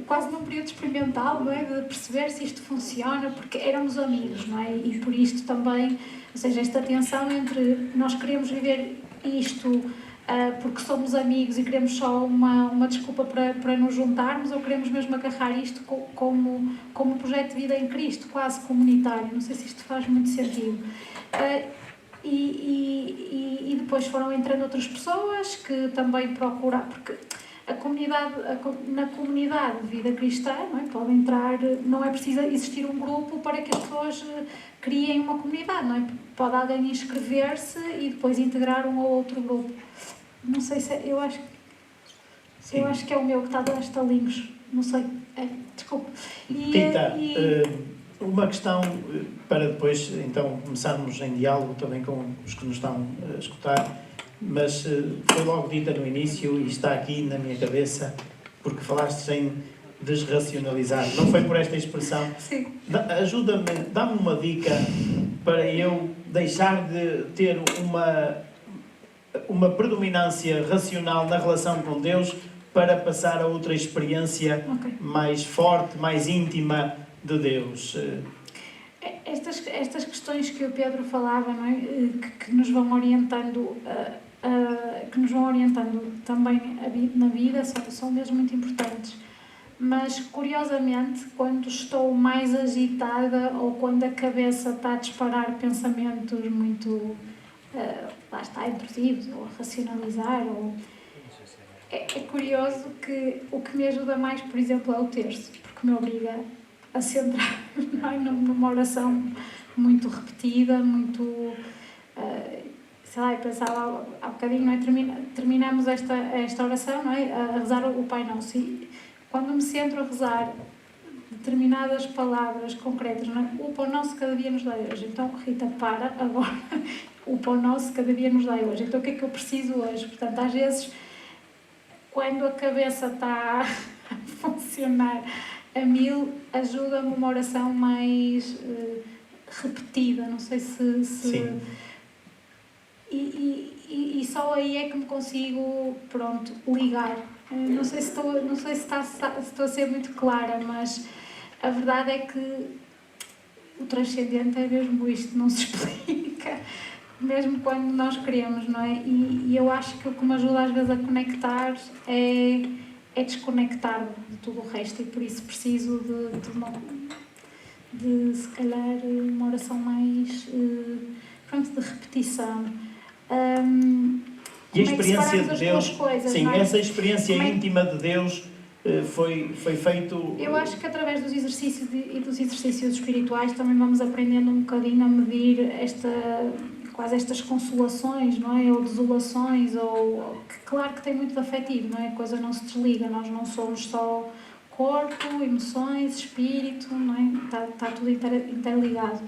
quase num período experimental, não é? De perceber se isto funciona, porque éramos amigos, não é? E por isto também, ou seja, esta tensão entre nós queremos viver isto porque somos amigos e queremos só uma desculpa para nos juntarmos, ou queremos mesmo agarrar isto como um projeto de vida em Cristo, quase comunitário. Não sei se isto faz muito sentido. E depois foram entrando outras pessoas que também procuram, porque na comunidade de vida cristã, não é? Pode entrar, não é preciso existir um grupo para que as pessoas criem uma comunidade, não é? Pode alguém inscrever-se e depois integrar um ou outro grupo. Não sei se eu acho que é o meu que está a dar estalinhos, não sei, desculpa. Rita, uma questão para depois então começarmos em diálogo também com os que nos estão a escutar. Mas foi logo dita no início e está aqui na minha cabeça, porque falaste em desracionalizar. Não foi por esta expressão? Sim. Ajuda-me, dá-me uma dica para eu deixar de ter uma predominância racional na relação com Deus para passar a outra experiência mais forte, mais íntima de Deus. Estas questões que o Pedro falava, não é? Que nos vão orientando também na vida, são mesmo muito importantes. Mas, curiosamente, quando estou mais agitada ou quando a cabeça está a disparar pensamentos muito, lá está, intrusivos, ou a racionalizar, é curioso que o que me ajuda mais, por exemplo, é o terço, porque me obriga a centrar numa oração muito repetida, muito... sei lá, eu pensava há bocadinho, não é? Terminamos esta oração, não é? A rezar o Pai Nosso. E quando me centro a rezar determinadas palavras concretas, não é? O Pão Nosso cada dia nos dá hoje. Então, Rita, para agora. O Pão Nosso cada dia nos dá hoje. Então, o que é que eu preciso hoje? Portanto, às vezes, quando a cabeça está a funcionar a mil, ajuda-me uma oração mais repetida. Não sei se... Sim. E só aí é que me consigo, pronto, ligar. Não sei se estou a ser muito clara, mas a verdade é que o transcendente é mesmo isto, não se explica. mesmo quando nós queremos, não é? E eu acho que o que me ajuda às vezes a conectar é desconectar de tudo o resto, e por isso preciso de se calhar uma oração mais pronto, de repetição. E a experiência de Deus, coisas, sim, não é? essa experiência íntima de Deus foi feito... Eu acho que através dos exercícios e dos exercícios espirituais também vamos aprendendo um bocadinho a medir quase estas consolações, não é? Ou desolações, que claro que tem muito de afetivo, não é? A coisa não se desliga, nós não somos só corpo, emoções, espírito, não é? Está tudo interligado.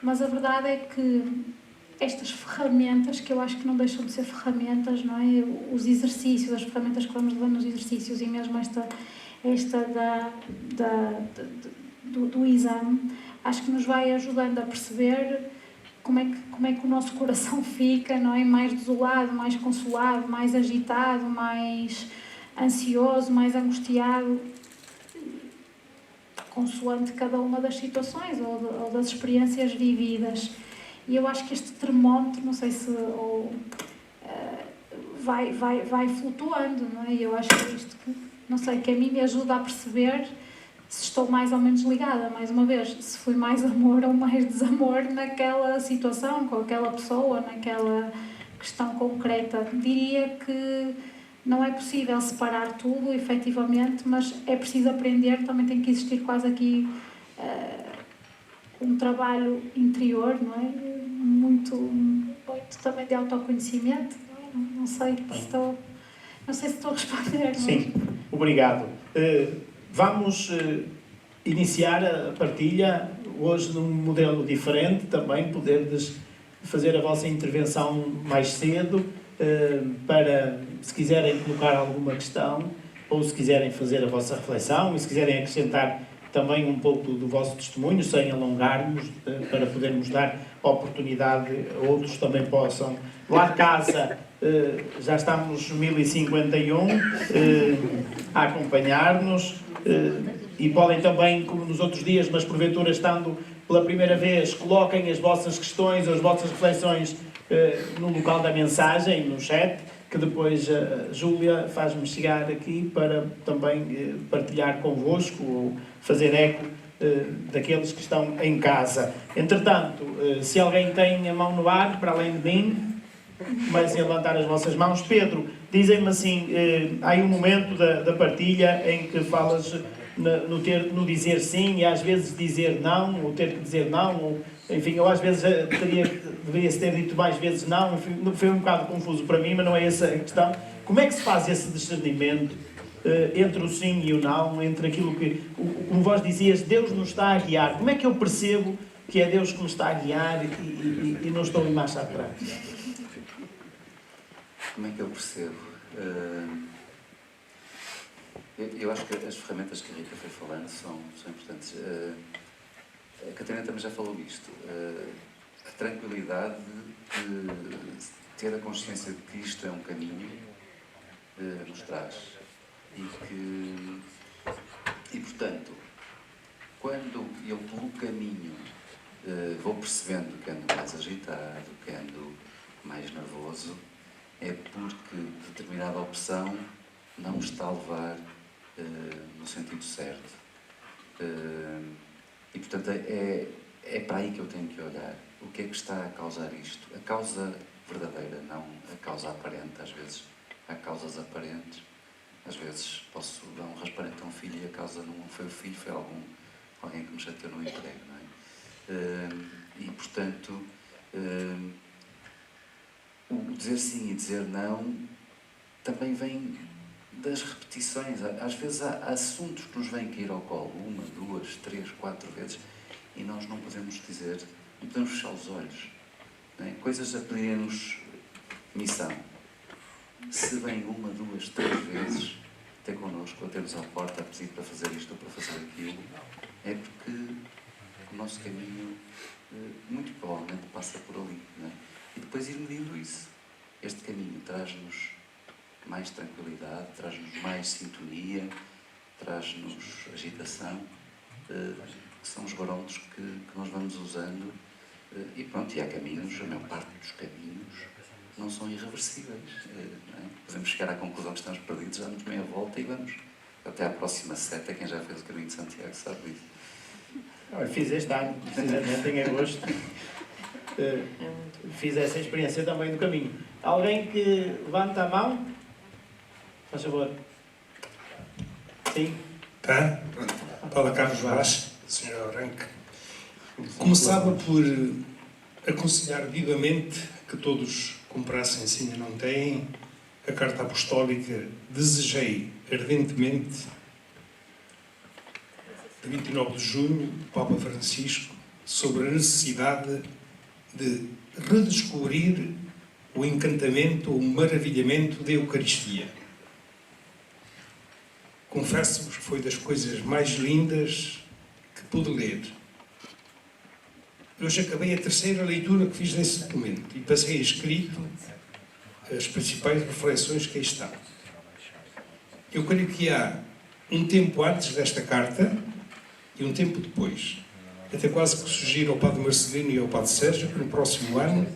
Mas a verdade é que estas ferramentas, que eu acho que não deixam de ser ferramentas, não é? Os exercícios, as ferramentas que vamos levando nos exercícios, e mesmo esta do exame, acho que nos vai ajudando a perceber como é que o nosso coração fica, não é? Mais desolado, mais consolado, mais agitado, mais ansioso, mais angustiado, consoante cada uma das situações ou das experiências vividas. E eu acho que este termómetro, não sei se vai flutuando, não é? E eu acho que é isto que, não sei, que a mim me ajuda a perceber se estou mais ou menos ligada, mais uma vez, se fui mais amor ou mais desamor naquela situação, com aquela pessoa, naquela questão concreta. Diria que não é possível separar tudo, efetivamente, mas é preciso aprender, também tem que existir quase aqui um trabalho interior, não é? Muito também de autoconhecimento, não é? Não sei se estou a responder. Sim, obrigado. Vamos iniciar a partilha hoje num modelo diferente, também poderdes fazer a vossa intervenção mais cedo, para, se quiserem colocar alguma questão, ou se quiserem fazer a vossa reflexão, e se quiserem acrescentar também um pouco do vosso testemunho, sem alongarmos, para podermos dar oportunidade a outros também possam. Lá de casa, já estamos 1051 a acompanhar-nos, e podem também, como nos outros dias, mas porventura estando pela primeira vez, coloquem as vossas questões ou as vossas reflexões no local da mensagem, no chat, que depois a Júlia faz-me chegar aqui para também partilhar convosco ou fazer eco daqueles que estão em casa. Entretanto, se alguém tem a mão no ar, para além de mim, comecem a levantar as vossas mãos. Pedro, dizem-me assim, há aí um momento da partilha em que falas no dizer sim e às vezes dizer não, ou ter que dizer não, ou, enfim, eu às vezes deveria-se ter dito mais vezes não, enfim, foi um bocado confuso para mim, mas não é essa a questão. Como é que se faz esse discernimento entre o sim e o não, entre aquilo que, como vós dizias, Deus nos está a guiar? Como é que eu percebo que é Deus que me está a guiar e não estou em marcha atrás? Como é que eu percebo? Eu acho que as ferramentas que a Rita foi falando são importantes. A Catarina também já falou isto. A tranquilidade de ter a consciência de que isto é um caminho nos traz. E portanto, quando eu pelo caminho vou percebendo que ando mais agitado, que ando mais nervoso, é porque determinada opção não me está a levar no sentido certo. E portanto é para aí que eu tenho que olhar. O que é que está a causar isto? A causa verdadeira, não a causa aparente. Às vezes há causas aparentes. Às vezes posso dar um raspanete a um filho e a causa não foi o filho, foi alguém que me chateou no emprego, não é? E portanto o dizer sim e dizer não também vem das repetições. Às vezes há assuntos que nos vêm cair ao colo 1, 2, 3, 4 vezes e nós não podemos dizer, não podemos fechar os olhos, não é? Coisas a pedirem-nos missão. Se vem 1, 2, 3 vezes até connosco, bater-nos à porta a pedir para fazer isto ou para fazer aquilo, é porque o nosso caminho muito provavelmente passa por ali, não é? E depois ir medindo isso. Este caminho traz-nos mais tranquilidade, traz-nos mais sintonia, traz-nos agitação, que são os barómetros que nós vamos usando E pronto, e há caminhos, a maior parte dos caminhos não são irreversíveis. Não é? Podemos chegar à conclusão que estamos perdidos, damos meia volta e vamos até à próxima seta. Quem já fez o caminho de Santiago sabe disso. Olha, fiz este ano, precisamente em agosto. Fiz essa experiência também do caminho. Alguém que levanta a mão? Faz favor. Sim? Tá? Paulo Carlos Vaz, Sr. Oranque. Começava por aconselhar vivamente que todos comprassem, se ainda não têm, a Carta Apostólica Desejei Ardentemente, de 29 de junho, do Papa Francisco, sobre a necessidade de redescobrir o encantamento, o maravilhamento da Eucaristia. Confesso-vos que foi das coisas mais lindas que pude ler. Hoje acabei a terceira leitura que fiz desse documento e passei a escrito as principais reflexões que aí estão. Eu creio que há um tempo antes desta carta e um tempo depois. Até quase que sugiro ao Padre Marcelino e ao Padre Sérgio que no próximo ano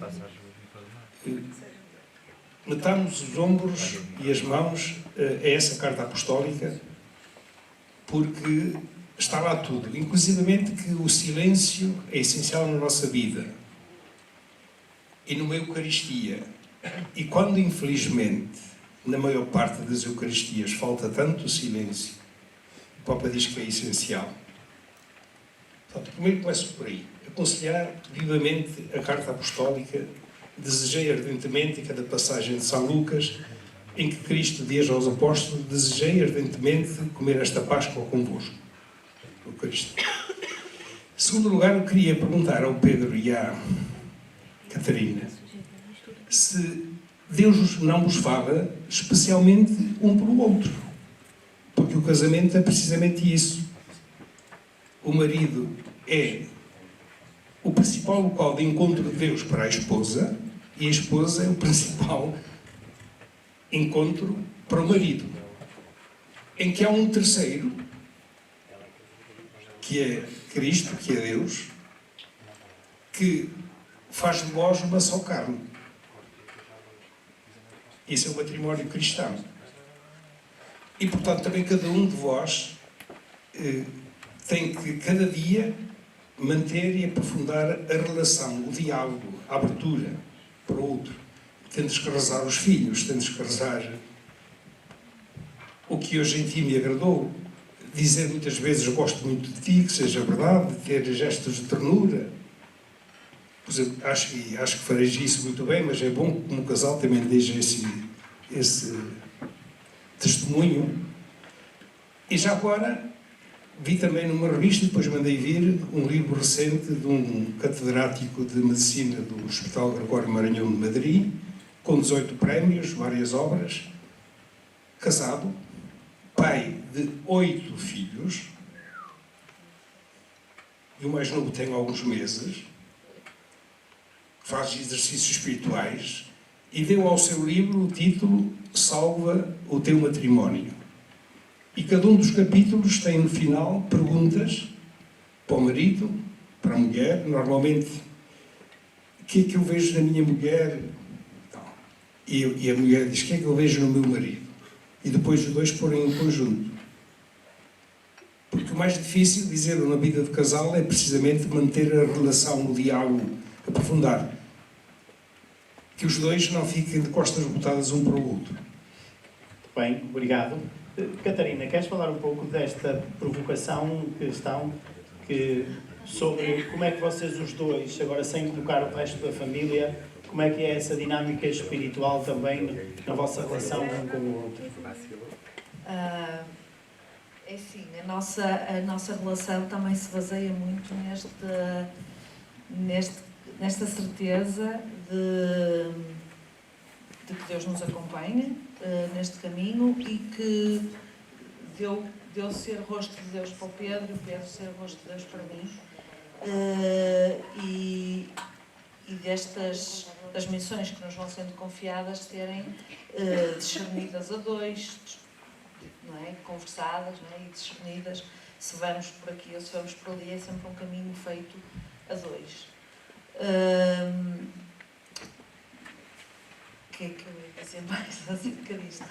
metamos os ombros e as mãos a essa carta apostólica, porque está lá tudo, inclusivamente que o silêncio é essencial na nossa vida e numa Eucaristia. E quando, infelizmente, na maior parte das Eucaristias falta tanto o silêncio, o Papa diz que é essencial. Portanto, primeiro começo por aí. Aconselhar vivamente a Carta Apostólica, desejei ardentemente, em cada passagem de São Lucas, em que Cristo diz aos apóstolos, desejei ardentemente comer esta Páscoa convosco. Eucaristia. Em segundo lugar, eu queria perguntar ao Pedro e à Catarina se Deus não vos fala especialmente um para o outro. Porque o casamento é precisamente isso. O marido é o principal local de encontro de Deus para a esposa e a esposa é o principal encontro para o marido. Em que há um terceiro, que é Cristo, que é Deus, que faz de vós uma só carne. Esse é o matrimónio cristão. E, portanto, também cada um de vós tem que, cada dia, manter e aprofundar a relação, o diálogo, a abertura para o outro. Tendes que rezar os filhos, tendes que rezar o que hoje em ti me agradou. Dizer muitas vezes gosto muito de ti, que seja verdade, ter gestos de ternura. Por exemplo, acho que fareis isso muito bem, mas é bom que como casal também deixe esse testemunho. E já agora vi também numa revista, e depois mandei vir, um livro recente de um catedrático de Medicina do Hospital Gregório Maranhão de Madrid, com 18 prémios, várias obras, casado, pai de 8 filhos, e o mais novo tem alguns meses, faz exercícios espirituais, e deu ao seu livro o título Salva o teu matrimónio. E cada um dos capítulos tem no final perguntas para o marido, para a mulher, normalmente, o que é que eu vejo na minha mulher? E a mulher diz, o que é que eu vejo no meu marido? E depois os dois porem em conjunto. Porque o mais difícil, dizer na vida de casal, é precisamente manter a relação, o diálogo, aprofundar. Que os dois não fiquem de costas botadas um para o outro. Muito bem, obrigado. Catarina, queres falar um pouco desta provocação sobre como é que vocês os dois, agora sem tocar o resto da família, como é que é essa dinâmica espiritual também na vossa relação um com o outro? É assim, a nossa relação também se baseia muito nesta certeza de que Deus nos acompanha neste caminho e que deu ser rosto de Deus para o Pedro e o Pedro ser rosto de Deus para mim. E das missões que nos vão sendo confiadas serem discernidas a dois, não é? Conversadas, não é? E discernidas, se vamos por aqui ou se vamos por ali, é sempre um caminho feito a dois. O que é que eu ia dizer mais acerca disto?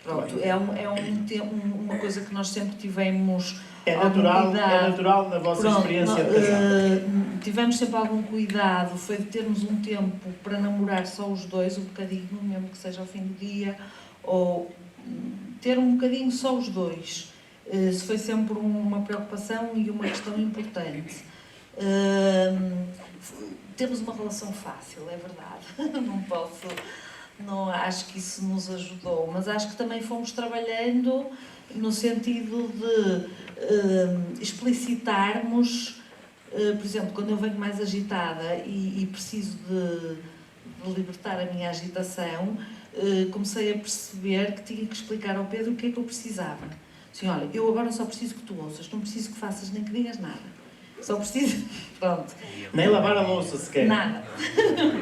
Pronto, é uma coisa que nós sempre tivemos algum cuidado. É natural na vossa experiência de casal. Tivemos sempre algum cuidado, foi de termos um tempo para namorar só os dois, um bocadinho, mesmo que seja ao fim do dia, ou ter um bocadinho só os dois. Isso foi sempre uma preocupação e uma questão importante. Temos uma relação fácil, é verdade. Não acho que isso nos ajudou, mas acho que também fomos trabalhando no sentido de explicitarmos, por exemplo, quando eu venho mais agitada e preciso de libertar a minha agitação, comecei a perceber que tinha que explicar ao Pedro o que é que eu precisava. Assim, olha, eu agora só preciso que tu ouças, não preciso que faças nem que digas nada. Só preciso, pronto. Nem lavar a louça sequer. Nada.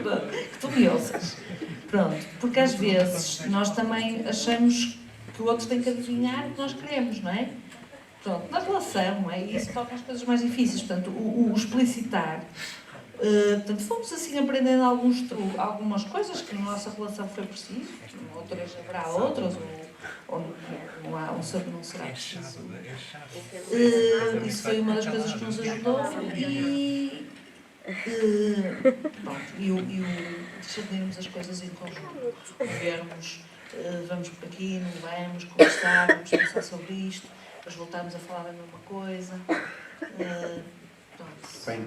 Pronto, que tu me ouças. Pronto, porque às vezes nós também achamos que o outro tem que adivinhar o que nós queremos, não é? Pronto, na relação, é isso torna as coisas mais difíceis. Portanto, o explicitar. Portanto, fomos assim aprendendo algumas coisas que na nossa relação foi preciso, outras haverá outras, ou não há, um saber não será preciso. Isso foi uma das coisas que nos ajudou e discernirmos as coisas em conjunto. Vermos, vamos por aqui, não vamos, conversar, vamos pensar sobre isto, depois voltarmos a falar da mesma coisa. Bem,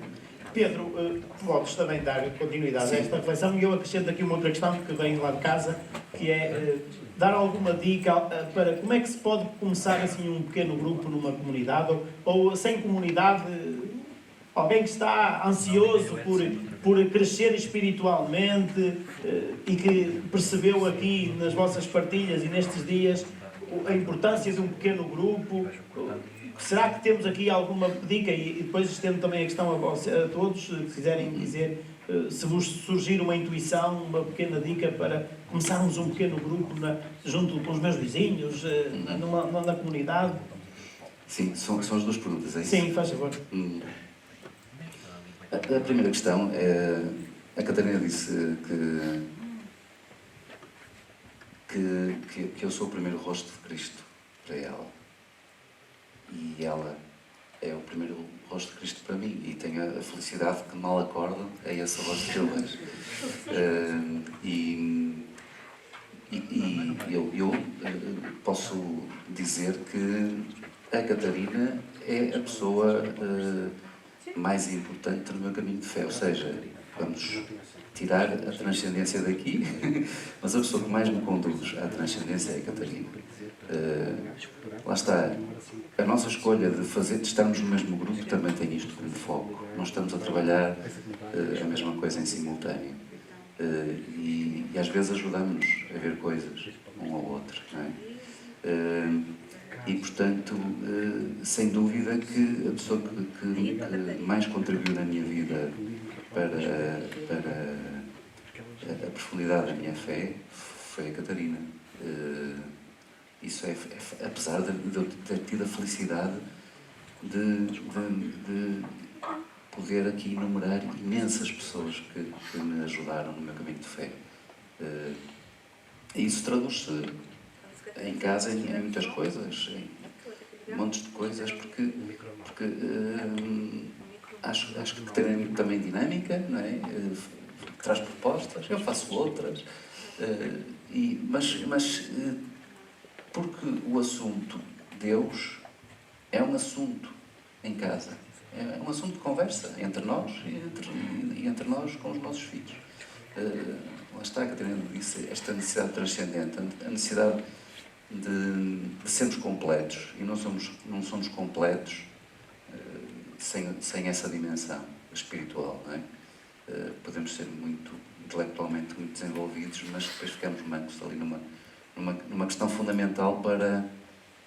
Pedro, podes também dar continuidade a esta reflexão e eu acrescento aqui uma outra questão que vem lá de casa, que é dar alguma dica para como é que se pode começar assim um pequeno grupo numa comunidade ou sem comunidade, alguém que está ansioso por crescer espiritualmente e que percebeu aqui nas vossas partilhas e nestes dias a importância de um pequeno grupo. Será que temos aqui alguma dica? E depois estendo também a questão a todos, se quiserem dizer, se vos surgir uma intuição, uma pequena dica para começarmos um pequeno grupo junto com os meus vizinhos, na comunidade. Sim, são as duas perguntas, é isso? Sim, faz favor. A primeira questão é... A Catarina disse que eu sou o primeiro rosto de Cristo para ela. E ela é o primeiro rosto de Cristo para mim. E tenho a felicidade que mal acordo é esse o rosto que eu vejo. Eu posso dizer que a Catarina é a pessoa mais importante no meu caminho de fé. Ou seja, vamos tirar a transcendência daqui, mas a pessoa que mais me conduz à transcendência é a Catarina. Lá está. A nossa escolha de estarmos no mesmo grupo também tem isto como foco. Nós estamos a trabalhar a mesma coisa em simultâneo. E às vezes ajudamos a ver coisas um ao outro, não é? E, portanto, sem dúvida que a pessoa que mais contribuiu na minha vida para a profundidade da minha fé foi a Catarina. Isso é apesar de eu ter tido a felicidade de poder aqui enumerar imensas pessoas que me ajudaram no meu caminho de fé. E isso traduz-se em casa em muitas coisas, em montes de coisas, porque acho que tem também dinâmica, não é? Traz propostas, eu faço outras, mas porque o assunto Deus é um assunto em casa, é um assunto de conversa entre nós e entre nós com os nossos filhos. Lá está, a Catarina disse, esta necessidade transcendente, a necessidade de sermos completos, e não somos completos sem essa dimensão espiritual, não é? Podemos ser intelectualmente muito desenvolvidos, mas depois ficamos mancos ali numa questão fundamental para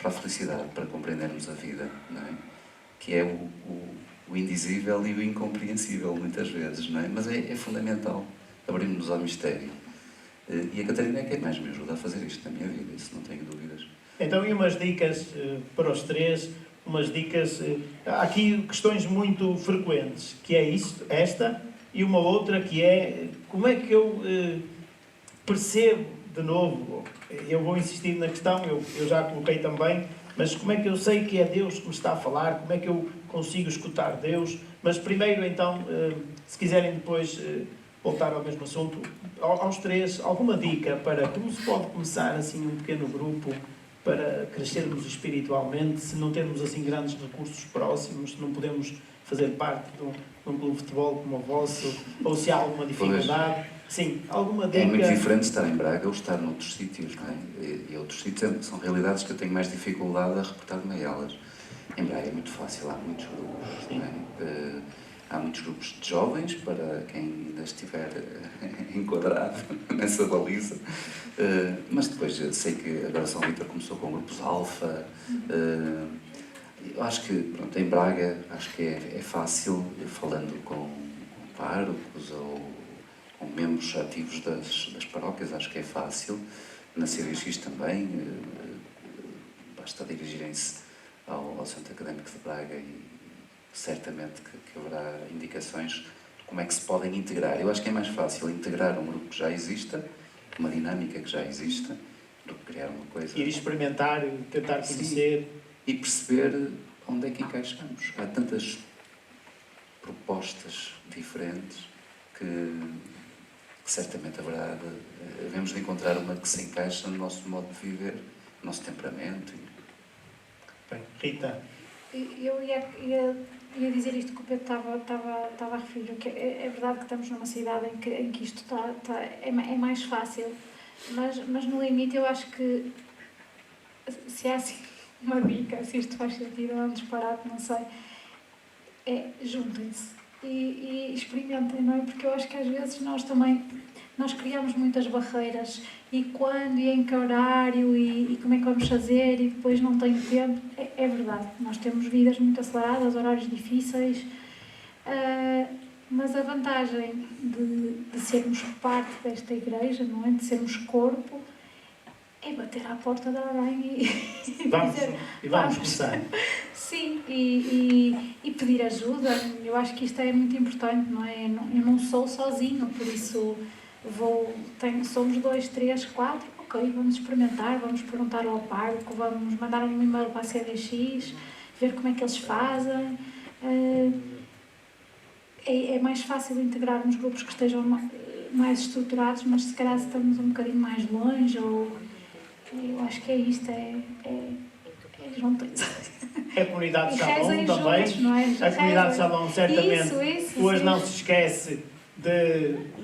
a felicidade, para compreendermos a vida, não é? Que é o indizível e o incompreensível, muitas vezes, não é? Mas é fundamental abrirmos ao mistério. E a Catarina é quem mais me ajuda a fazer isto na minha vida, isso não tenho dúvidas. Então, e umas dicas para os três, umas dicas. Há aqui questões muito frequentes, que é esta, e uma outra que é como é que eu percebo de novo, eu vou insistir na questão, eu já coloquei também, mas como é que eu sei que é Deus que me está a falar, como é que eu consigo escutar Deus? Mas primeiro então, se quiserem depois voltar ao mesmo assunto, aos três, alguma dica para como se pode começar assim um pequeno grupo para crescermos espiritualmente, se não temos assim grandes recursos próximos, se não podemos fazer parte de um clube de futebol como o vosso, ou se há alguma dificuldade. Sim, alguma dica. É muito diferente estar em Braga ou estar noutros sítios, não é? E outros sítios são realidades que eu tenho mais dificuldade a reportar-me a elas. Em Braga é muito fácil, há muitos grupos, não é? Há muitos grupos de jovens, para quem ainda estiver enquadrado nessa baliza. Mas depois sei que agora São Vítor começou com grupos alfa. Eu acho que, pronto, em Braga, acho que é fácil, falando com párocos ou com membros ativos das paróquias, acho que é fácil. Na CDX também, basta dirigirem-se ao Centro Académico de Braga e certamente que haverá indicações de como é que se podem integrar. Eu acho que é mais fácil integrar um grupo que já exista, uma dinâmica que já exista, do que criar uma coisa... Ir experimentar, tentar conhecer... Sim. E perceber onde é que encaixamos. Há tantas propostas diferentes que certamente havemos de encontrar uma que se encaixa no nosso modo de viver, no nosso temperamento. Bem, Rita. Eu ia dizer isto que o Pedro estava a referir, que é verdade que estamos numa cidade em que isto é mais fácil, mas no limite eu acho que se há assim uma dica, se isto faz sentido ou é um disparate, não sei, juntem-se e experimentem, não é? Porque eu acho que às vezes nós criamos muitas barreiras e quando e em que horário e como é que vamos fazer e depois não tenho tempo. É verdade, nós temos vidas muito aceleradas, horários difíceis, mas a vantagem de sermos parte desta igreja, não é? De sermos corpo, é bater à porta de alguém e vamos começar. Sim, e pedir ajuda. Eu acho que isto é muito importante, não é? Eu não sou sozinho, por isso somos 2, 3, 4, ok, vamos experimentar, vamos perguntar ao pároco, vamos mandar um e-mail para a CDX, ver como é que eles fazem. É mais fácil integrar nos grupos que estejam mais estruturados, mas se calhar estamos um bocadinho mais longe, eu acho que é isto, juntem-se. A comunidade de Shalom também, juntos, não é? a comunidade de Shalom certamente, isso, hoje não se esquece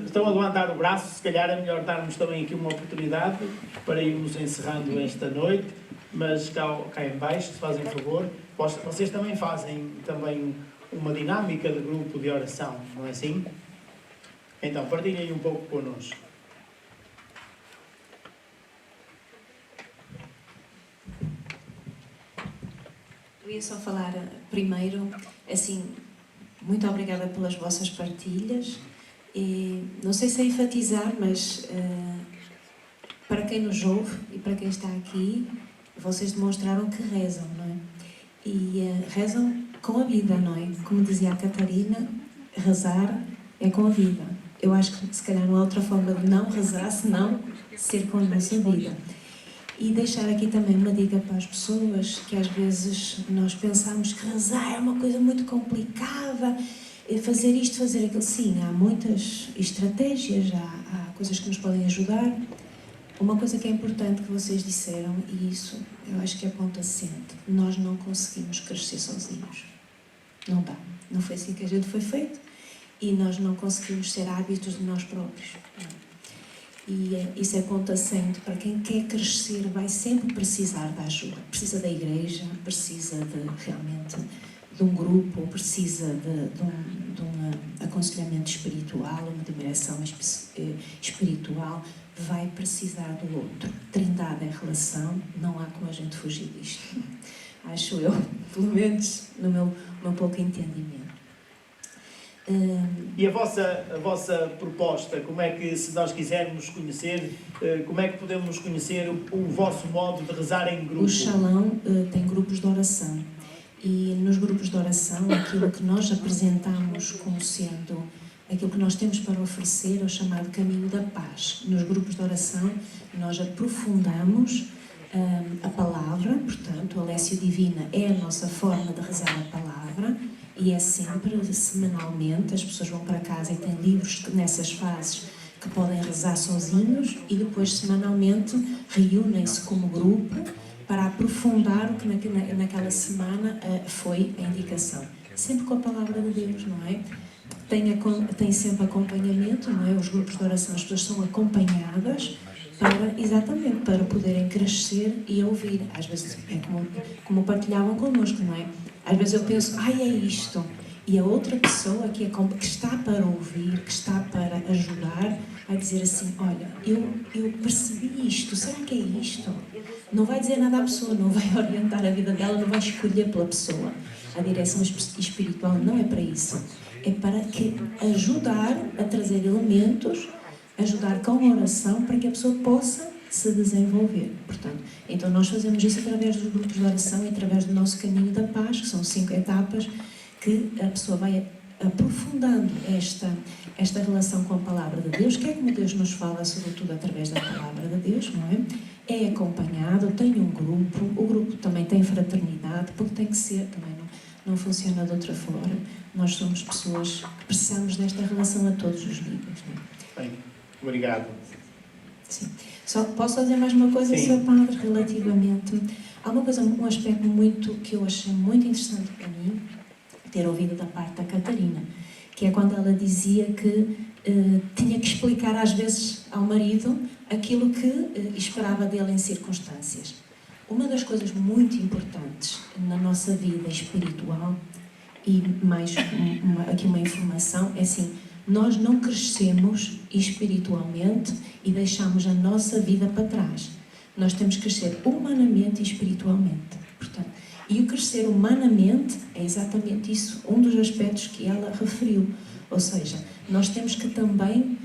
estão a levantar o braço, se calhar é melhor darmos também aqui uma oportunidade para irmos encerrando esta noite, mas cá em baixo, se fazem favor, vocês também fazem uma dinâmica de grupo de oração, não é assim? Então, partilhem um pouco connosco. Eu ia só falar primeiro, assim, muito obrigada pelas vossas partilhas. E não sei se é enfatizar, mas para quem nos ouve e para quem está aqui, vocês demonstraram que rezam, não é? E rezam com a vida, não é? Como dizia a Catarina, rezar é com a vida. Eu acho que se calhar não há outra forma de não rezar, senão ser com a nossa vida. E deixar aqui também uma dica para as pessoas, que às vezes nós pensamos que rezar é uma coisa muito complicada, fazer isto, fazer aquilo. Sim, há muitas estratégias, há coisas que nos podem ajudar. Uma coisa que é importante que vocês disseram, e isso eu acho que é ponto assente, nós não conseguimos crescer sozinhos. Não dá. Não foi assim que a gente foi feito e nós não conseguimos ser hábitos de nós próprios. E isso é ponto assente para quem quer crescer, vai sempre precisar da ajuda. Precisa da igreja, precisa realmente de um grupo, precisa de um aconselhamento espiritual, uma direção espiritual, vai precisar do outro. Trindade é relação, não há como a gente fugir disto. Acho eu, pelo menos no meu pouco entendimento. E a vossa proposta, como é que, se nós quisermos conhecer, como é que podemos conhecer o vosso modo de rezar em grupo? O Shalom tem grupos de oração E nos grupos de oração, aquilo que nós apresentamos como sendo aquilo que nós temos para oferecer é o chamado caminho da paz. Nos grupos de oração, nós aprofundamos a palavra, portanto, a Lécio Divina é a nossa forma de rezar a palavra e é sempre, semanalmente, as pessoas vão para casa e têm livros nessas fases que podem rezar sozinhos e depois, semanalmente, reúnem-se como grupo para aprofundar o que naquela semana foi a indicação. Sempre com a palavra de Deus, não é? Tem sempre acompanhamento, não é? Os grupos de oração, as pessoas são acompanhadas exatamente para poderem crescer e ouvir. Às vezes é como partilhavam connosco, não é? Às vezes eu penso, é isto. E a outra pessoa que está para ouvir, que está para ajudar, vai dizer assim, olha, eu percebi isto, será que é isto? Não vai dizer nada à pessoa, não vai orientar a vida dela, não vai escolher pela pessoa. A direção espiritual não é para isso. É para ajudar a trazer elementos, ajudar com a oração para que a pessoa possa se desenvolver. Portanto, então nós fazemos isso através dos grupos de oração e através do nosso caminho da paz, que são 5 etapas, que a pessoa vai aprofundando esta relação com a Palavra de Deus, que é como Deus nos fala, sobretudo através da Palavra de Deus, não é? É acompanhado, tem um grupo, o grupo também tem fraternidade, porque tem que ser, também não funciona de outra forma. Nós somos pessoas que precisamos desta relação a todos os níveis, não é? Bem, obrigado. Sim. Só posso dizer mais uma coisa, Sr. Padre, relativamente... Há uma coisa, um aspecto que eu achei muito interessante para mim, ter ouvido da parte da Catarina, que é quando ela dizia que tinha que explicar às vezes ao marido aquilo que esperava dele em circunstâncias. Uma das coisas muito importantes na nossa vida espiritual, e mais aqui uma informação, é assim, nós não crescemos espiritualmente e deixamos a nossa vida para trás. Nós temos que crescer humanamente e espiritualmente. Portanto, e o crescer humanamente é exatamente isso, um dos aspectos que ela referiu. Ou seja, nós temos que também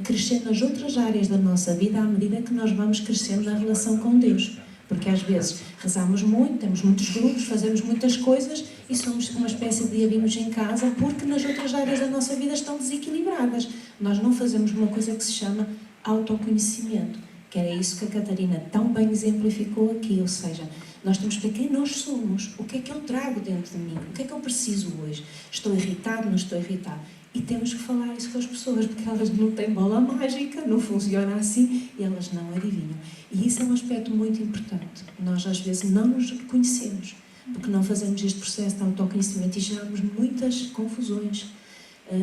crescer nas outras áreas da nossa vida à medida que nós vamos crescendo na relação com Deus. Porque às vezes rezamos muito, temos muitos grupos, fazemos muitas coisas e somos uma espécie de diabinhos em casa porque nas outras áreas da nossa vida estão desequilibradas. Nós não fazemos uma coisa que se chama autoconhecimento, que era isso que a Catarina tão bem exemplificou aqui, ou seja, nós temos que ver quem nós somos, o que é que eu trago dentro de mim, o que é que eu preciso hoje, estou irritado, não estou irritado. E temos que falar isso com as pessoas, porque elas não têm bola mágica, não funciona assim e elas não adivinham. E isso é um aspecto muito importante. Nós às vezes não nos conhecemos, porque não fazemos este processo de autoconhecimento e geramos muitas confusões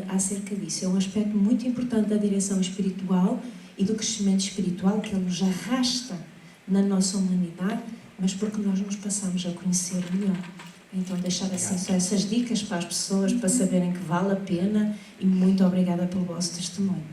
acerca disso. É um aspecto muito importante da direção espiritual e do crescimento espiritual, que ele nos arrasta na nossa humanidade, mas porque nós nos passamos a conhecer melhor. Então, deixar assim só essas dicas para as pessoas, para saberem que vale a pena, e muito obrigada pelo vosso testemunho.